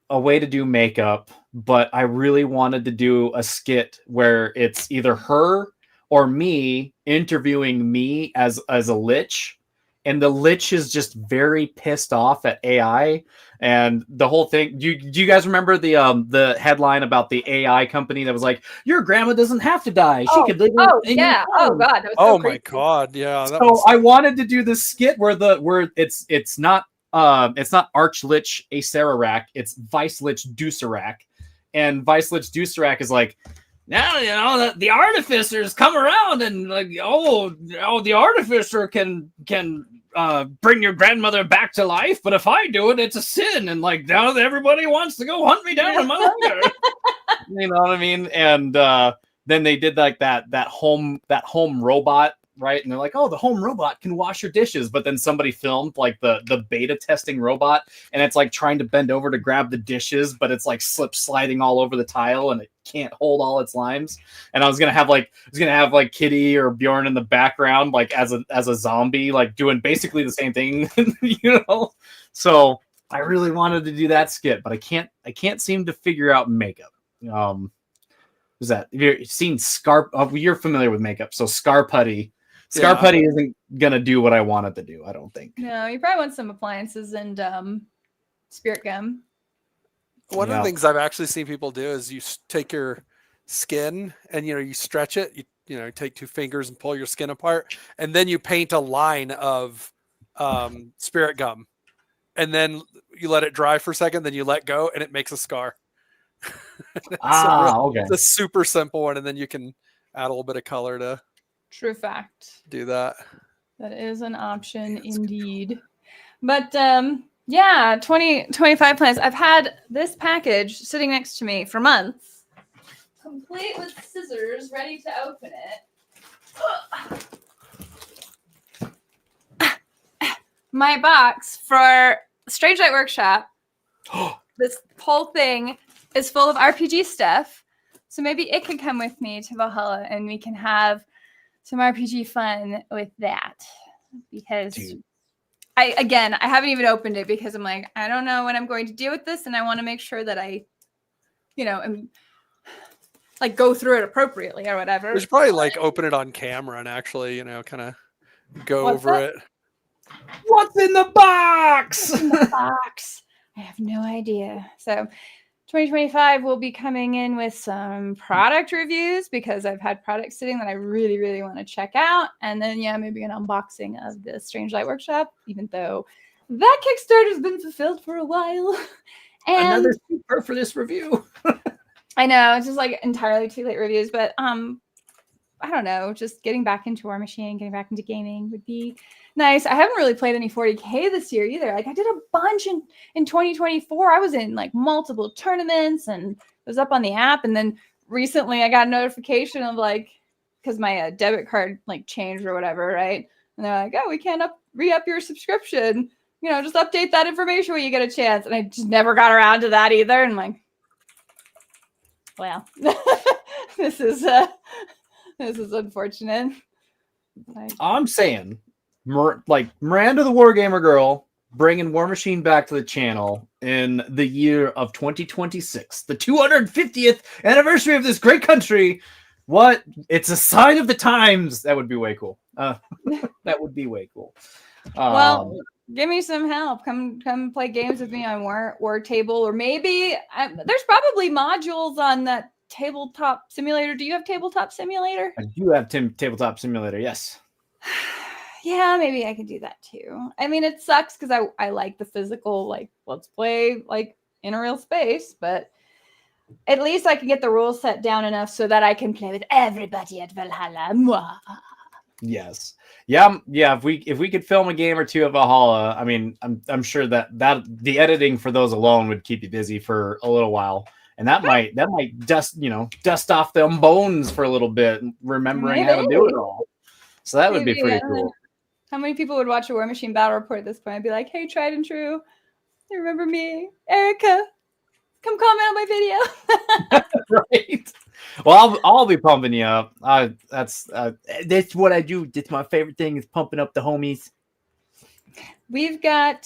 a way to do makeup, but I really wanted to do a skit where it's either her or me interviewing me as a lich, and the lich is just very pissed off at AI and the whole thing. Do you guys remember the headline about the AI company that was like, your grandma doesn't have to die, she could live in your yeah. home." Oh god. That was Oh so my crazy. god, yeah. That So was, I wanted to do this skit where it's not Arch Lich Acerarak, it's Vice Lich Duserac, and Vice Lich Duserac is like, now you know the artificers come around and like the artificer can bring your grandmother back to life, but if I do it, it's a sin, and like now everybody wants to go hunt me down in my hunger. You know what I mean? And then they did like that home robot, right? And they're like, oh, the home robot can wash your dishes. But then somebody filmed like the beta testing robot, and it's like trying to bend over to grab the dishes, but it's like sliding all over the tile, and it can't hold all its limes. And I was gonna have like Kitty or Bjorn in the background, like as a zombie, like doing basically the same thing, you know. So I really wanted to do that skit, but I can't seem to figure out makeup. Is that have you seen Scar? You're familiar with makeup, so Scar Putty isn't gonna do what I wanted to do. I don't think. No, you probably want some appliances and spirit gum. one of Yeah. the things I've actually seen people do is you take your skin and you stretch it. You take two fingers and pull your skin apart, and then you paint a line of spirit gum, and then you let it dry for a second. Then you let go, and it makes a scar. Okay. It's a super simple one, and then you can add a little bit of color to True fact. do that. That is an option indeed. But yeah, 2025 plans. I've had this package sitting next to me for months, complete with scissors, ready to open it. My box for Strange Light Workshop. This whole thing is full of RPG stuff. So maybe it can come with me to Valhalla and we can have some RPG fun with that. Because Dude. I haven't even opened it because I'm like, I don't know what I'm going to do with this, and I want to make sure that I, am like go through it appropriately or whatever. We should probably like open it on camera and actually, kind of go What's over that? it. What's in the box? In the box. I have no idea. So 2025 will be coming in with some product reviews because I've had products sitting that I really, really want to check out. And then, maybe an unboxing of the Strange Light Workshop, even though that Kickstarter has been fulfilled for a while. And Another super for this review. I know it's just like entirely too late reviews, but I don't know, just getting back into War Machine, getting back into gaming would be nice. I haven't really played any 40K this year either. Like I did a bunch in 2024. I was in like multiple tournaments and was up on the app. And then recently I got a notification of like, because my debit card like changed or whatever, right? And they're like, oh, we can't re-up your subscription. You know, just update that information when you get a chance. And I just never got around to that either. And I'm like, well, this is unfortunate. Like, I'm saying, like Miranda the Wargamer Girl bringing War Machine back to the channel in the year of 2026, the 250th anniversary of this great country. What? It's a sign of the times. That would be way cool. That would be way cool. well, give me some help. Come play games with me on War Table, or maybe there's probably modules on that Tabletop Simulator. Do you have Tabletop Simulator? I do have Tabletop Simulator. Yes. Yeah, maybe I could do that too. I mean, it sucks because I like the physical, like, let's play like in a real space, but at least I can get the rules set down enough so that I can play with everybody at Valhalla. Mwah. Yes. Yeah. If we could film a game or two of Valhalla, I mean, I'm sure that the editing for those alone would keep you busy for a little while. And that might dust off them bones for a little bit, remembering how to do it all. So that would be pretty cool. How many people would watch a War Machine battle report at this point? I'd be like, hey, Tried and True, you remember me? Erica, come comment on my video. Right. Well, I'll be pumping you up. That's what I do. It's my favorite thing is pumping up the homies. We've got,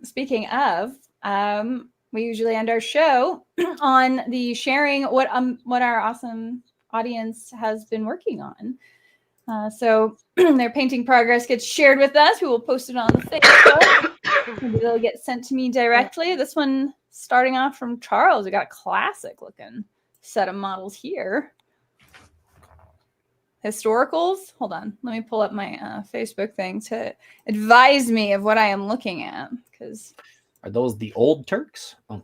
speaking of, we usually end our show on the sharing what our awesome audience has been working on. So their painting progress gets shared with us. We will post it on the Facebook. Maybe it'll get sent to me directly. This one starting off from Charles. We got a classic looking set of models here. Historicals. Hold on. Let me pull up my Facebook thing to advise me of what I am looking at. Because are those the old Turks? Oh.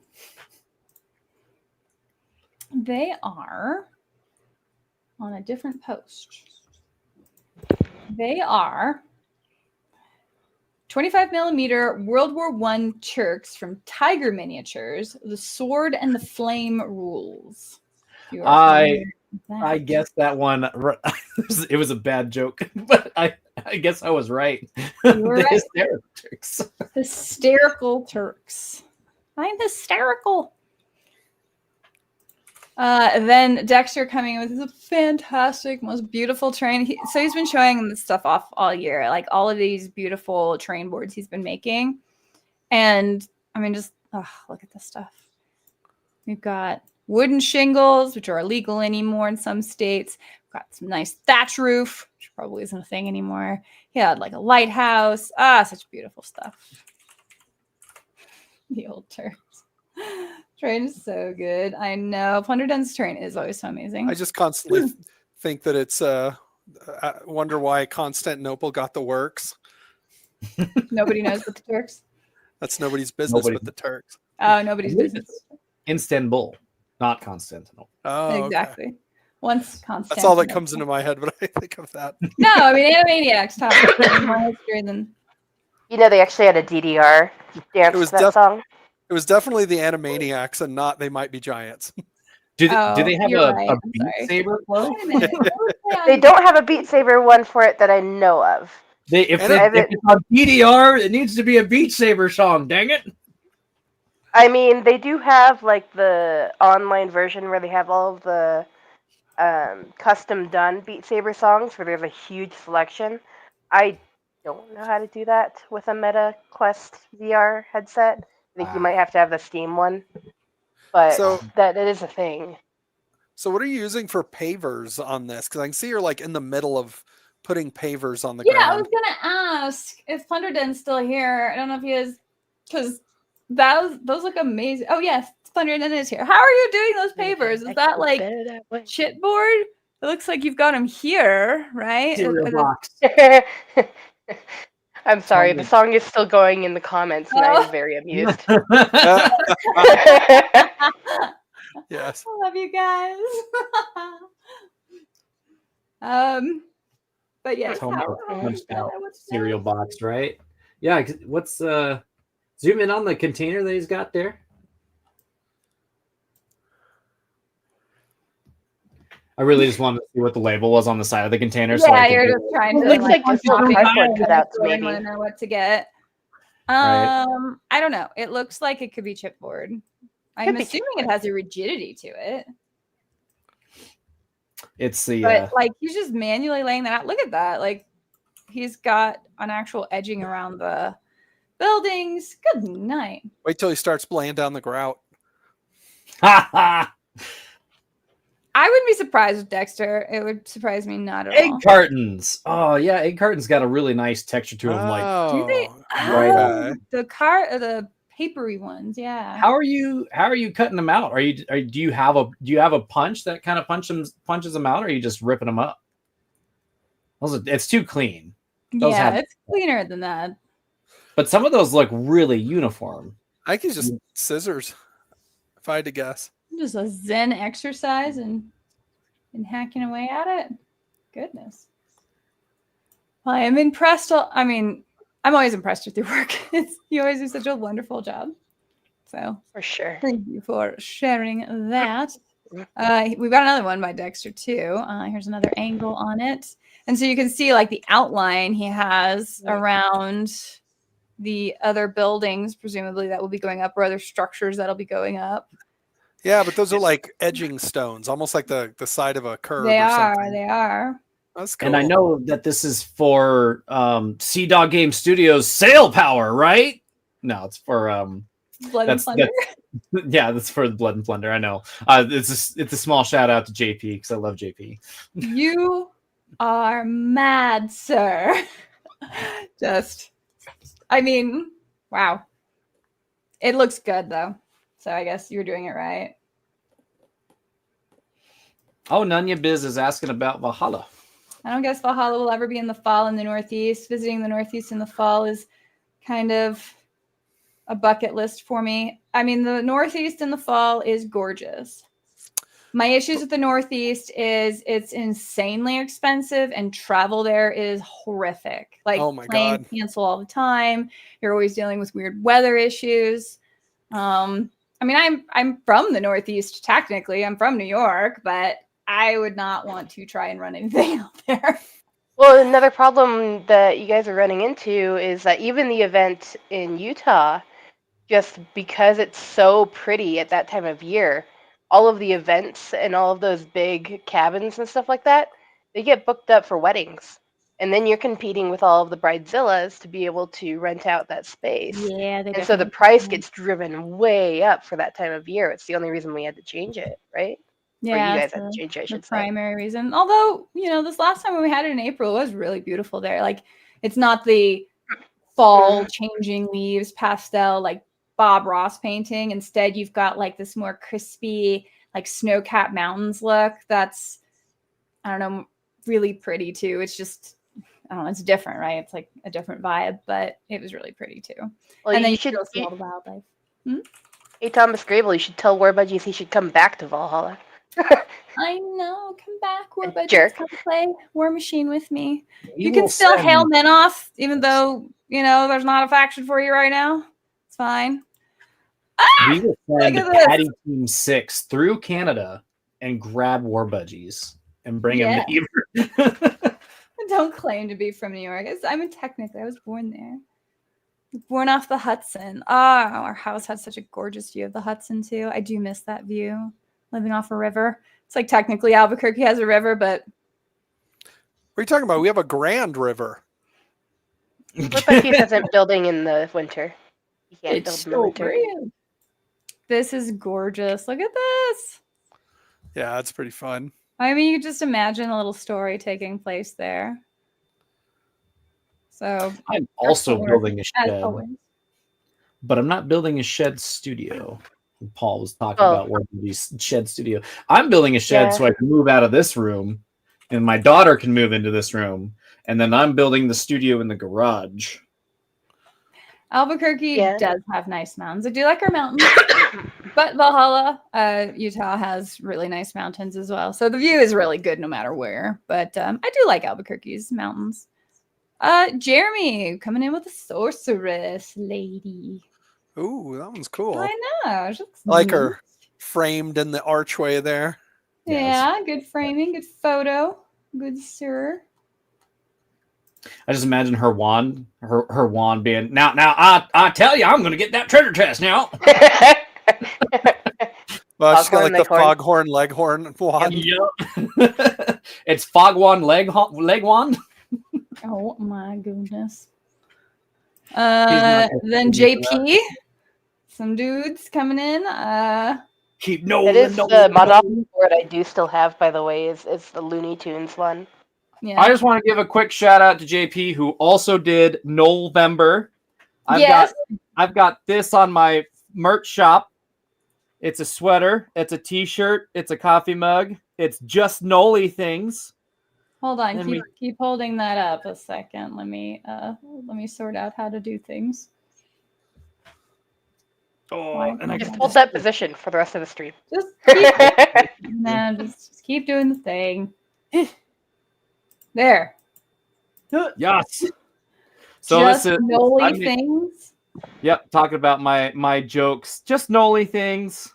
They are on a different post. They are 25 millimeter World War I Turks from Tiger Miniatures, The Sword and the Flame Rules. I guess that one, it was a bad joke, but I guess I was right. You were right. Hysterical Turks. Hysterical Turks. I'm hysterical. Then Dexter coming with a fantastic, most beautiful train. So he's been showing this stuff off all year, like all of these beautiful train boards he's been making. And I mean, just look at this stuff. We've got wooden shingles, which are illegal anymore in some states. We've got some nice thatch roof, which probably isn't a thing anymore. He had like a lighthouse. Such beautiful stuff. The old Turks. Train is so good. I know. Plunderden's train is always so amazing. I just constantly think that it's I wonder why Constantinople got the works. Nobody knows but the Turks. That's nobody's business but the Turks. Oh, nobody's business. Istanbul, not Constantinople. Oh, exactly. Okay. Once Constantinople. That's all that comes into my head when I think of that. No, I mean Animaniacs top more history than. You know, they actually had a DDR dance to that song. It was definitely the Animaniacs and not They Might Be Giants. Do they have a Beat Saber flow? They don't have a Beat Saber one for it that I know of. If it's on DDR, it needs to be a Beat Saber song, dang it. I mean, they do have like the online version where they have all of the custom done Beat Saber songs where there's a huge selection. I don't know how to do that with a Meta Quest VR headset. I think you might have to have the Steam one, but that is a thing. So what are you using for pavers on this? Because I can see you're like in the middle of putting pavers on the ground. Yeah, I was gonna ask if Plunderden's still here. I don't know if he is, because those look amazing. Oh yes, Plunderden is here. How are you doing those pavers? Is that like chipboard? It looks like you've got them here, right? I'm sorry, the song is still going in the comments, and I'm very amused. Yes. I love you guys. But yeah, Tell me how- how how- much that what's cereal that? box, right? Yeah. What's zoom in on the container that he's got there? I really just wanted to see what the label was on the side of the container. So Yeah, I could you're do just trying to It looks like like just little copy cardboard it, cutouts, so I maybe. want to know what to get. Right. I don't know. It looks like it could be chipboard. I'm Could be assuming it has a rigidity to it, It's the but like he's just manually laying that out. Look at that. Like he's got an actual edging around the buildings. Good night. Wait till he starts laying down the grout. I wouldn't be surprised with Dexter. It would surprise me not at egg all. cartons. Oh yeah, egg cartons got a really nice texture to them. Like, Do they? right. Oh, the papery ones. Yeah. how are you cutting them out? Do you have a punch that kind of punches them out, or are you just ripping them up? It's too clean. Those Yeah, have- it's cleaner than that. But some of those look really uniform. I think he's just scissors, if I had to guess. Just a Zen exercise and hacking away at it. Goodness. Well, I am impressed. I mean, I'm always impressed with your work. You always do such a wonderful job. So For sure. thank you for sharing that. We've got another one by Dexter too. Here's another angle on it. And so you can see like the outline he has around the other buildings, presumably that will be going up, or other structures that'll be going up. Yeah, but those are like edging stones, almost like the side of a curve. They or are. something. They are. That's cool. And I know that this is for Sea Dog Game Studios Sail Power, right? No, it's for Blood and That's- Plunder. yeah, that's for the Blood and Plunder. I know. It's a small shout out to JP because I love JP. You are mad, sir. I mean, wow. It looks good though. So I guess you're doing it right. Oh, Nunya Biz is asking about Valhalla. I don't guess Valhalla will ever be in the fall in the Northeast. Visiting the Northeast in the fall is kind of a bucket list for me. I mean, the Northeast in the fall is gorgeous. My issues with the Northeast is it's insanely expensive and travel there is horrific. Like Oh my planes God. cancel all the time. You're always dealing with weird weather issues. I mean, I'm from the Northeast technically. I'm from New York, but I would not want to try and run anything out there. Well, another problem that you guys are running into is that even the event in Utah, just because it's so pretty at that time of year, all of the events and all of those big cabins and stuff like that, they get booked up for weddings. And then you're competing with all of the bridezillas to be able to rent out that space. Yeah, And so the price gets driven way up for that time of year. It's the only reason we had to change it, right? Or you guys had to change it, I the should say. primary reason. Although, this last time when we had it in April, it was really beautiful there. Like, it's not the fall changing leaves pastel like Bob Ross painting. Instead, you've got like this more crispy, like snow-capped mountains look. That's, I don't know, really pretty too. It's just, I don't know, it's different, right? It's like a different vibe, but it was really pretty too. Well, And then you you should. still see all the wildlife. Hey, Thomas Grable, you should tell War Budgies he should come back to Valhalla. I know, come back, War Buddies, Jerk. come play War Machine with me. We You can will still send- hail men off, even though, there's not a faction for you right now. It's fine. We will send Look at this. Patty Team 6 through Canada and grab War Budgies and bring them to Eber. I don't claim to be from New York. Technically, I was born there. Born off the Hudson. Our house had such a gorgeous view of the Hudson, too. I do miss that view, living off a river. It's like technically Albuquerque has a river, but What are you talking about? We have a grand river. War Budgies isn't building in the winter. You can't build it's in the so winter. pretty. This is gorgeous. Look at this. Yeah, that's pretty fun. I mean, you could just imagine a little story taking place there. So, I'm also Or, building a as shed, always. but I'm not building a shed studio. Paul was talking Oh. about War Budgies shed studio. I'm building a shed Yeah. so I can move out of this room and my daughter can move into this room. And then I'm building the studio in the garage. Albuquerque Yeah. does have nice mountains. I do like our mountains. But Valhalla, Utah has really nice mountains as well. So the view is really good no matter where. But I do like Albuquerque's mountains. Jeremy coming in with a sorceress lady. Ooh, that one's cool. I know. She looks I like neat. her framed in the archway there. Yeah, good framing, good photo. Good sir. I just imagine her wand, her wand being now. I tell you, I'm going to get that treasure chest now. Well, she's got like Foghorn the Leghorn. foghorn leghorn wand. Yep. It's fog wand leg wand. Oh my goodness. not Then gonna do JP, some dudes coming in. Keep It Nolan. is Nolan, the Nolan. Madonna board I do still have, by the way, is the Looney Tunes one. Yeah. I just want to give a quick shout out to JP, who also did November. I've got this on my merch shop. It's a sweater, it's a t-shirt, it's a coffee mug, it's just Noli things. Hold on, And keep holding that up a second. Let me sort out how to do things. Oh, Why? and I Just got hold this- that position for the rest of the stream. Just keep, no, just keep doing the thing. There. Yes. So Just this is Noli I mean- things. Yep, talking about my jokes, just Noli things.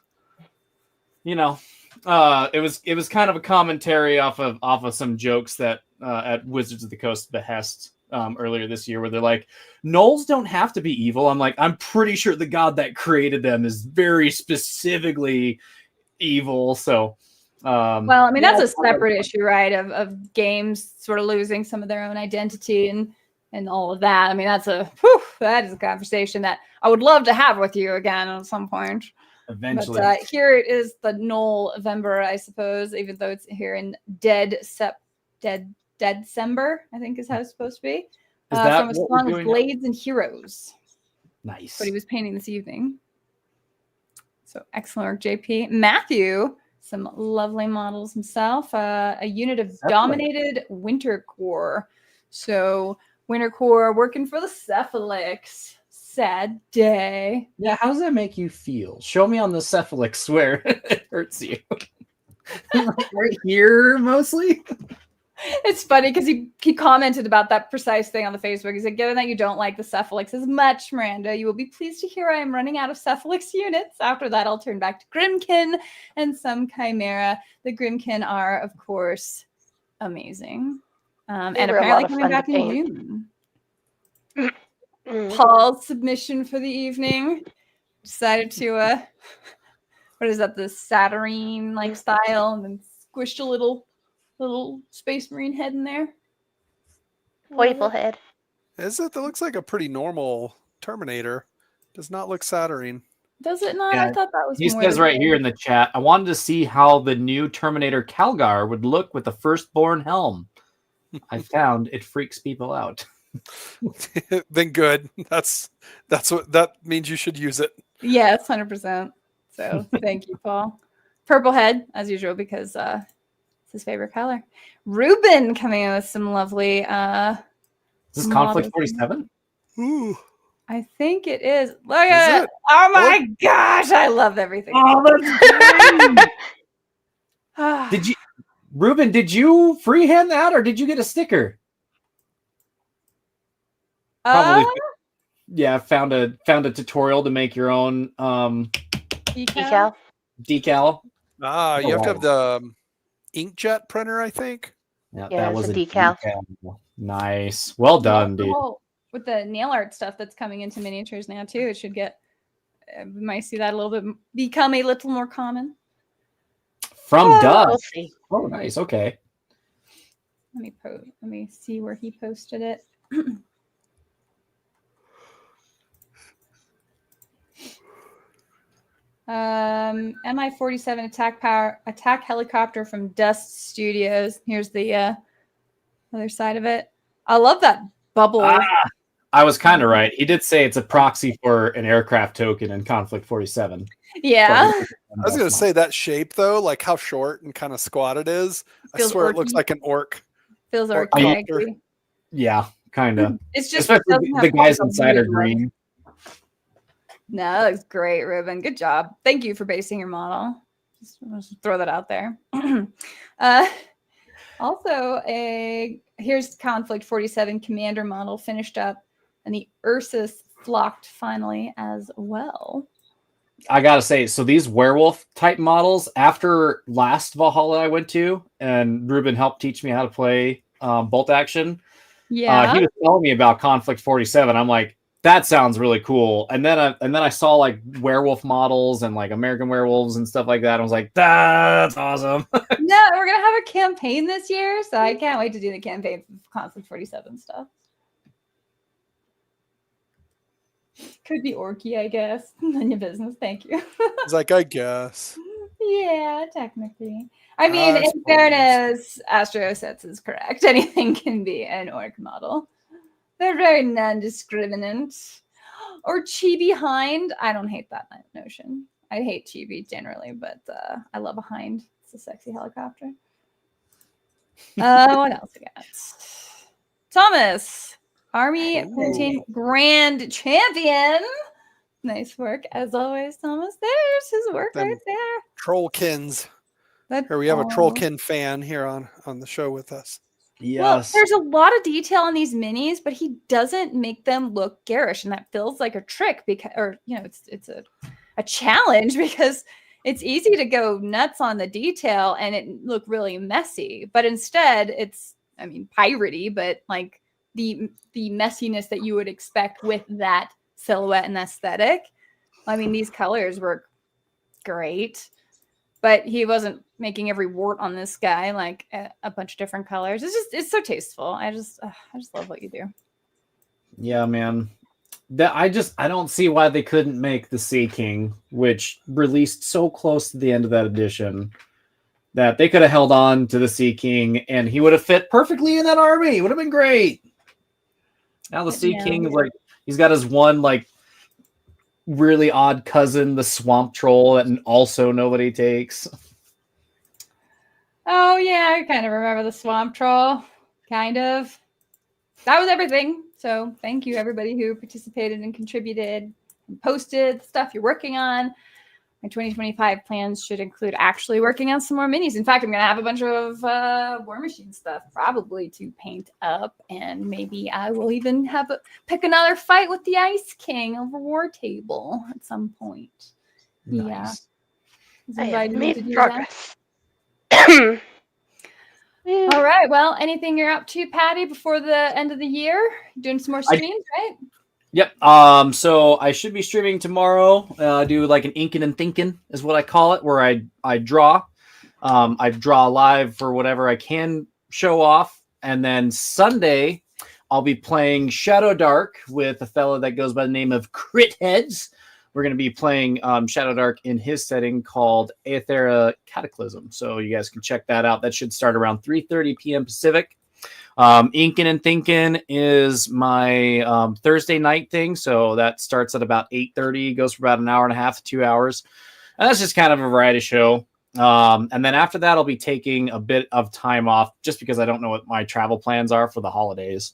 You know, it was kind of a commentary off of some jokes that at Wizards of the Coast behest earlier this year, where they're like, Gnolls don't have to be evil. I'm like, I'm pretty sure the god that created them is very specifically evil. So, Well, I mean, that's a separate issue, right? Of games sort of losing some of their own identity and all of that. I mean, that is a conversation that I would love to have with you again at some point. eventually. But here it is, the November, I suppose, even though it's here in December, I think is how it's supposed to be. Is that from a what we're song of doing now? Blades and Heroes. Nice. What he was painting this evening. So excellent work, JP. Matthew, some lovely models himself. A unit of Definitely. dominated Winter Core. So Winter Core working for the Cephalix. Sad day. Yeah, how does that make you feel? Show me on the cephalix where it hurts you. Like right here, mostly. It's funny because he commented about that precise thing on the Facebook. He said, given that you don't like the Cephalix as much, Miranda, you will be pleased to hear I am running out of Cephalix units. After that, I'll turn back to Grimkin and some Chimera. The Grimkin are, of course, amazing. And They were a apparently lot of coming fun to back in paint. June. Mm. Paul's submission for the evening. Decided to, what is that, the Saturnine like style, and then squished a little Space Marine head in there. Playful head. Is it? That looks like a pretty normal Terminator. Does not look Saturnine. Does it not? Yeah, I thought that was He more says the right thing. here in the chat, I wanted to see how the new Terminator Calgar would look with the firstborn helm. I found it freaks people out. Then good. That's what that means. You should use it. Yes, 100%. So thank you, Paul. Purple head, as usual, because it's his favorite color. Ruben coming in with some lovely Is this models. Conflict 47? Ooh. I think it is. Look at Is it. Oh my gosh, I love everything. Oh, that's Ah, Did you, Ruben? Did you freehand that, or did you get a sticker? Probably. Yeah, found a tutorial to make your own Decal. decal. You have to have the inkjet printer, I think. Yeah, Yeah, that it's was a a decal. Nice. Well done, dude. Oh, with the nail art stuff that's coming into miniatures now too, it should get. We might see that a little bit become a little more common. From We'll Doug. see. Oh, nice. Okay. Let me see where he posted it. Mi-47 attack helicopter from Dust Studios. Here's the other side of it. I love that bubble. I was kind of right. He did say it's a proxy for an aircraft token in Conflict 47. Yeah. I was gonna say that shape though, like how short and kind of squat it is. Feels I swear it looks orky. like an orc. Feels Or orky. I copter. agree. Yeah, kind of. It's just Especially doesn't the have guys like a inside are weird look. green. No, that looks great, Ruben. Good job. Thank you for basing your model. Just throw that out there. Also, here's Conflict 47 Commander model finished up, and the Ursus flocked finally as well. I gotta say, so these werewolf type models, after last Valhalla I went to, and Ruben helped teach me how to play bolt action. Yeah. He was telling me about Conflict 47. I'm like, that sounds really cool. And then I saw like werewolf models and like American werewolves and stuff like that. I was like, that's awesome. No, we're gonna have a campaign this year, so I can't wait to do the campaign for Conflict 47 stuff. Could be Orky, I guess. None your business. Thank you. It's like, I guess. Yeah, technically. I mean, I in suppose. fairness, Astro Sets is correct. Anything can be an orc model. They're very non-discriminant. Or Chibi Hind. I don't hate that notion. I hate Chibi generally, but I love a hind. It's a sexy helicopter. What else we got? Thomas, Army Printing Grand Champion. Nice work as always, Thomas. There's his work Them right there. Trollkins. That's Here we have a all. Trollkin fan here on the show with us. Well, there's a lot of detail on these minis, but he doesn't make them look garish, and that feels like a trick because, or it's a challenge because it's easy to go nuts on the detail and it look really messy. But instead, it's, I mean, piratey, but like the messiness that you would expect with that silhouette and aesthetic. I mean, these colors were great. But he wasn't making every wart on this guy like a bunch of different colors. It's so tasteful. I just love what you do. Yeah, man. I don't see why they couldn't make the Sea King, which released so close to the end of that edition, that they could have held on to the Sea King and he would have fit perfectly in that army. It would have been great. Now the Sea King is like, he's got his one like really odd cousin, the Swamp Troll, and also nobody takes. Oh yeah, I kind of remember the Swamp Troll. Kind of. That was everything. So thank you everybody who participated and contributed and posted stuff you're working on. My 2025 plans should include actually working on some more minis. In fact, I'm going to have a bunch of War Machine stuff probably to paint up. And maybe I will even pick another fight with the Ice King over War Table at some point. Nice. Yeah. I have made That? progress. All right. Well, anything you're up to, Patty, before the end of the year? Doing some more streams, right? Yep. So I should be streaming tomorrow. Do like an inking and thinking is what I call it, where I draw. I draw live for whatever I can show off, and then Sunday I'll be playing Shadow Dark with a fellow that goes by the name of Crit Heads. We're going to be playing Shadow Dark in his setting called Aethera Cataclysm. So you guys can check that out. That should start around 3:30 p.m. Pacific. Inkin' and Thinkin' is my Thursday night thing. So that starts at about 8:30, goes for about an hour and a half, 2 hours. And that's just kind of a variety show. And then after that, I'll be taking a bit of time off just because I don't know what my travel plans are for the holidays.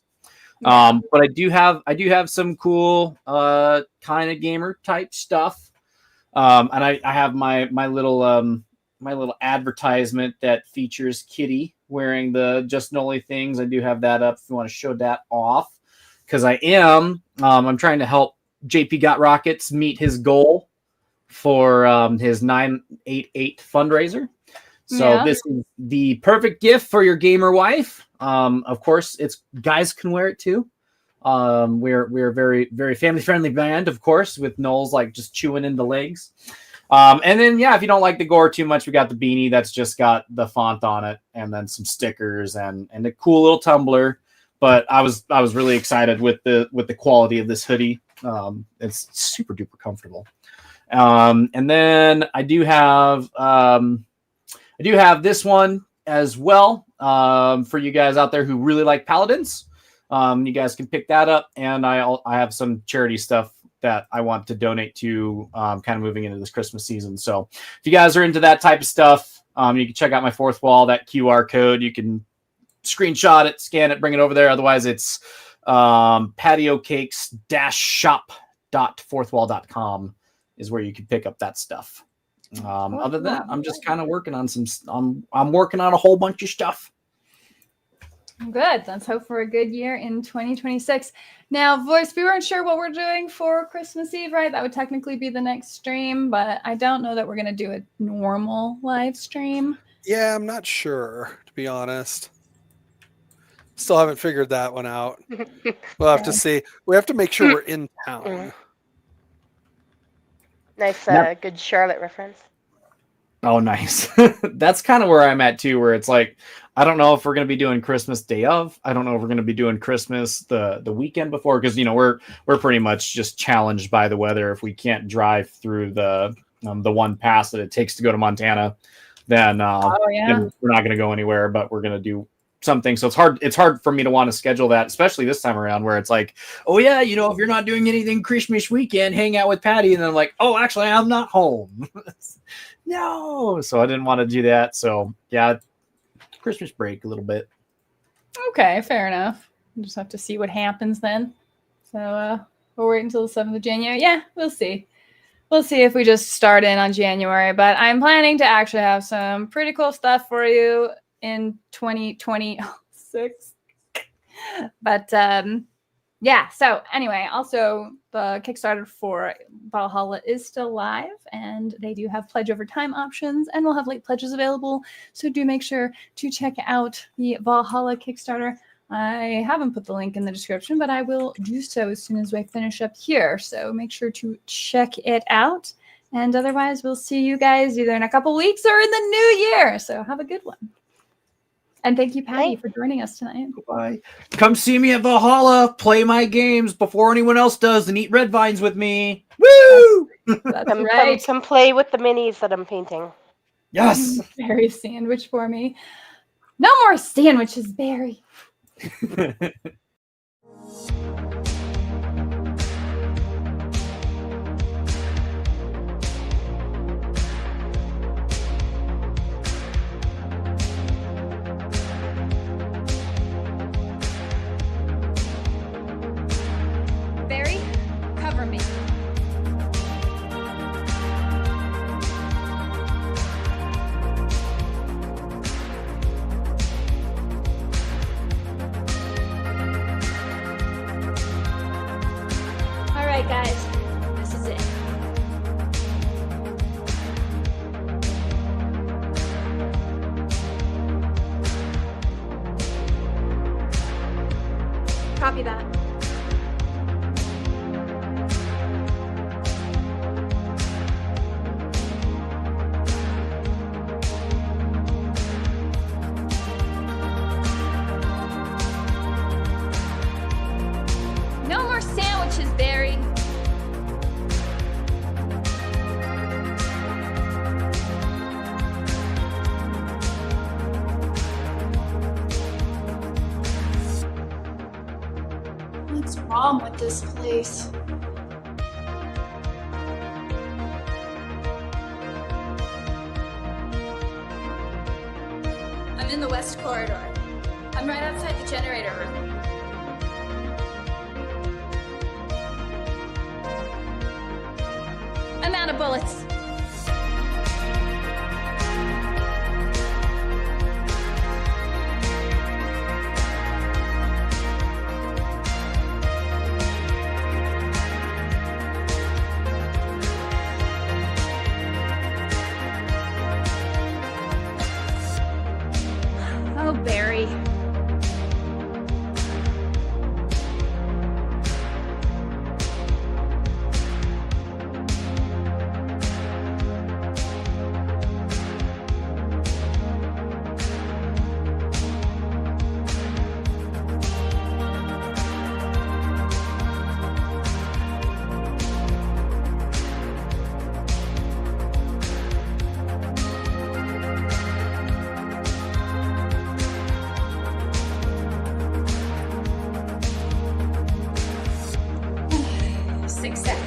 But I do have some cool kind of gamer type stuff. And I have my little advertisement that features Kitty wearing the Just Noli things. I do have that up if you want to show that off, because I'm trying to help JP Got Rockets meet his goal for his 988 fundraiser. So this is the perfect gift for your gamer wife. Of course, guys can wear it too. We're a very, very family friendly band, of course, with Knowles like just chewing into legs. And then, if you don't like the gore too much, we got the beanie that's just got the font on it, and then some stickers and a cool little tumbler. But I was really excited with the quality of this hoodie. It's super duper comfortable. And then I do have this one as well for you guys out there who really like Paladins. You guys can pick that up, and I have some charity stuff that I want to donate to kind of moving into this Christmas season. So if you guys are into that type of stuff, you can check out my fourth wall, that QR code. You can screenshot it, scan it, bring it over there. Otherwise, it's patiocakes-shop.com. shop.fourthwall.com is where you can pick up that stuff. Other than that, I'm just kind of working on I'm working on a whole bunch of stuff. Good. Let's hope for a good year in 2026. Now, Voice, we weren't sure what we're doing for Christmas Eve, right? That would technically be the next stream, but I don't know that we're going to do a normal live stream. Yeah, I'm not sure, to be honest. Still haven't figured that one out. We'll have to see. We have to make sure we're in town. Nice, Yep. good Charlotte reference. Oh, nice. That's kind of where I'm at too, where it's like, I don't know if we're going to be doing Christmas day of. I don't know if we're going to be doing Christmas the weekend before, because we're pretty much just challenged by the weather. If we can't drive through the one pass that it takes to go to Montana, then we're not going to go anywhere. But we're going to do something. So it's hard for me to want to schedule that, especially this time around, where it's like, oh yeah, if you're not doing anything Christmas weekend, hang out with Patty, and then I'm like, oh, actually, I'm not home. No, so I didn't want to do that. So yeah, Christmas break a little bit. Okay, fair enough. We'll just have to see what happens then. So we'll wait until the 7th of January. Yeah, we'll see. We'll see if we just start in on January. But I'm planning to actually have some pretty cool stuff for you in 2026. But yeah, so anyway, also the Kickstarter for Valhalla is still live, and they do have pledge over time options, and we'll have late pledges available. So do make sure to check out the Valhalla Kickstarter. I haven't put the link in the description, but I will do so as soon as I finish up here. So make sure to check it out. And otherwise, we'll see you guys either in a couple weeks or in the new year. So have a good one. And thank you, Patty, for joining us tonight. Bye. Come see me at Valhalla, play my games before anyone else does, and eat red vines with me. Woo! That's right. Come play with the minis that I'm painting. Yes. Barry sandwich for me. No more sandwiches, Barry. Barry, cover me. All right, guys, this is it. Copy that. No more sandwiches, Barry. What's wrong with this place? I'm in the west corridor. I'm right outside the generator room. I'm out of bullets. Oh, Barry. Success.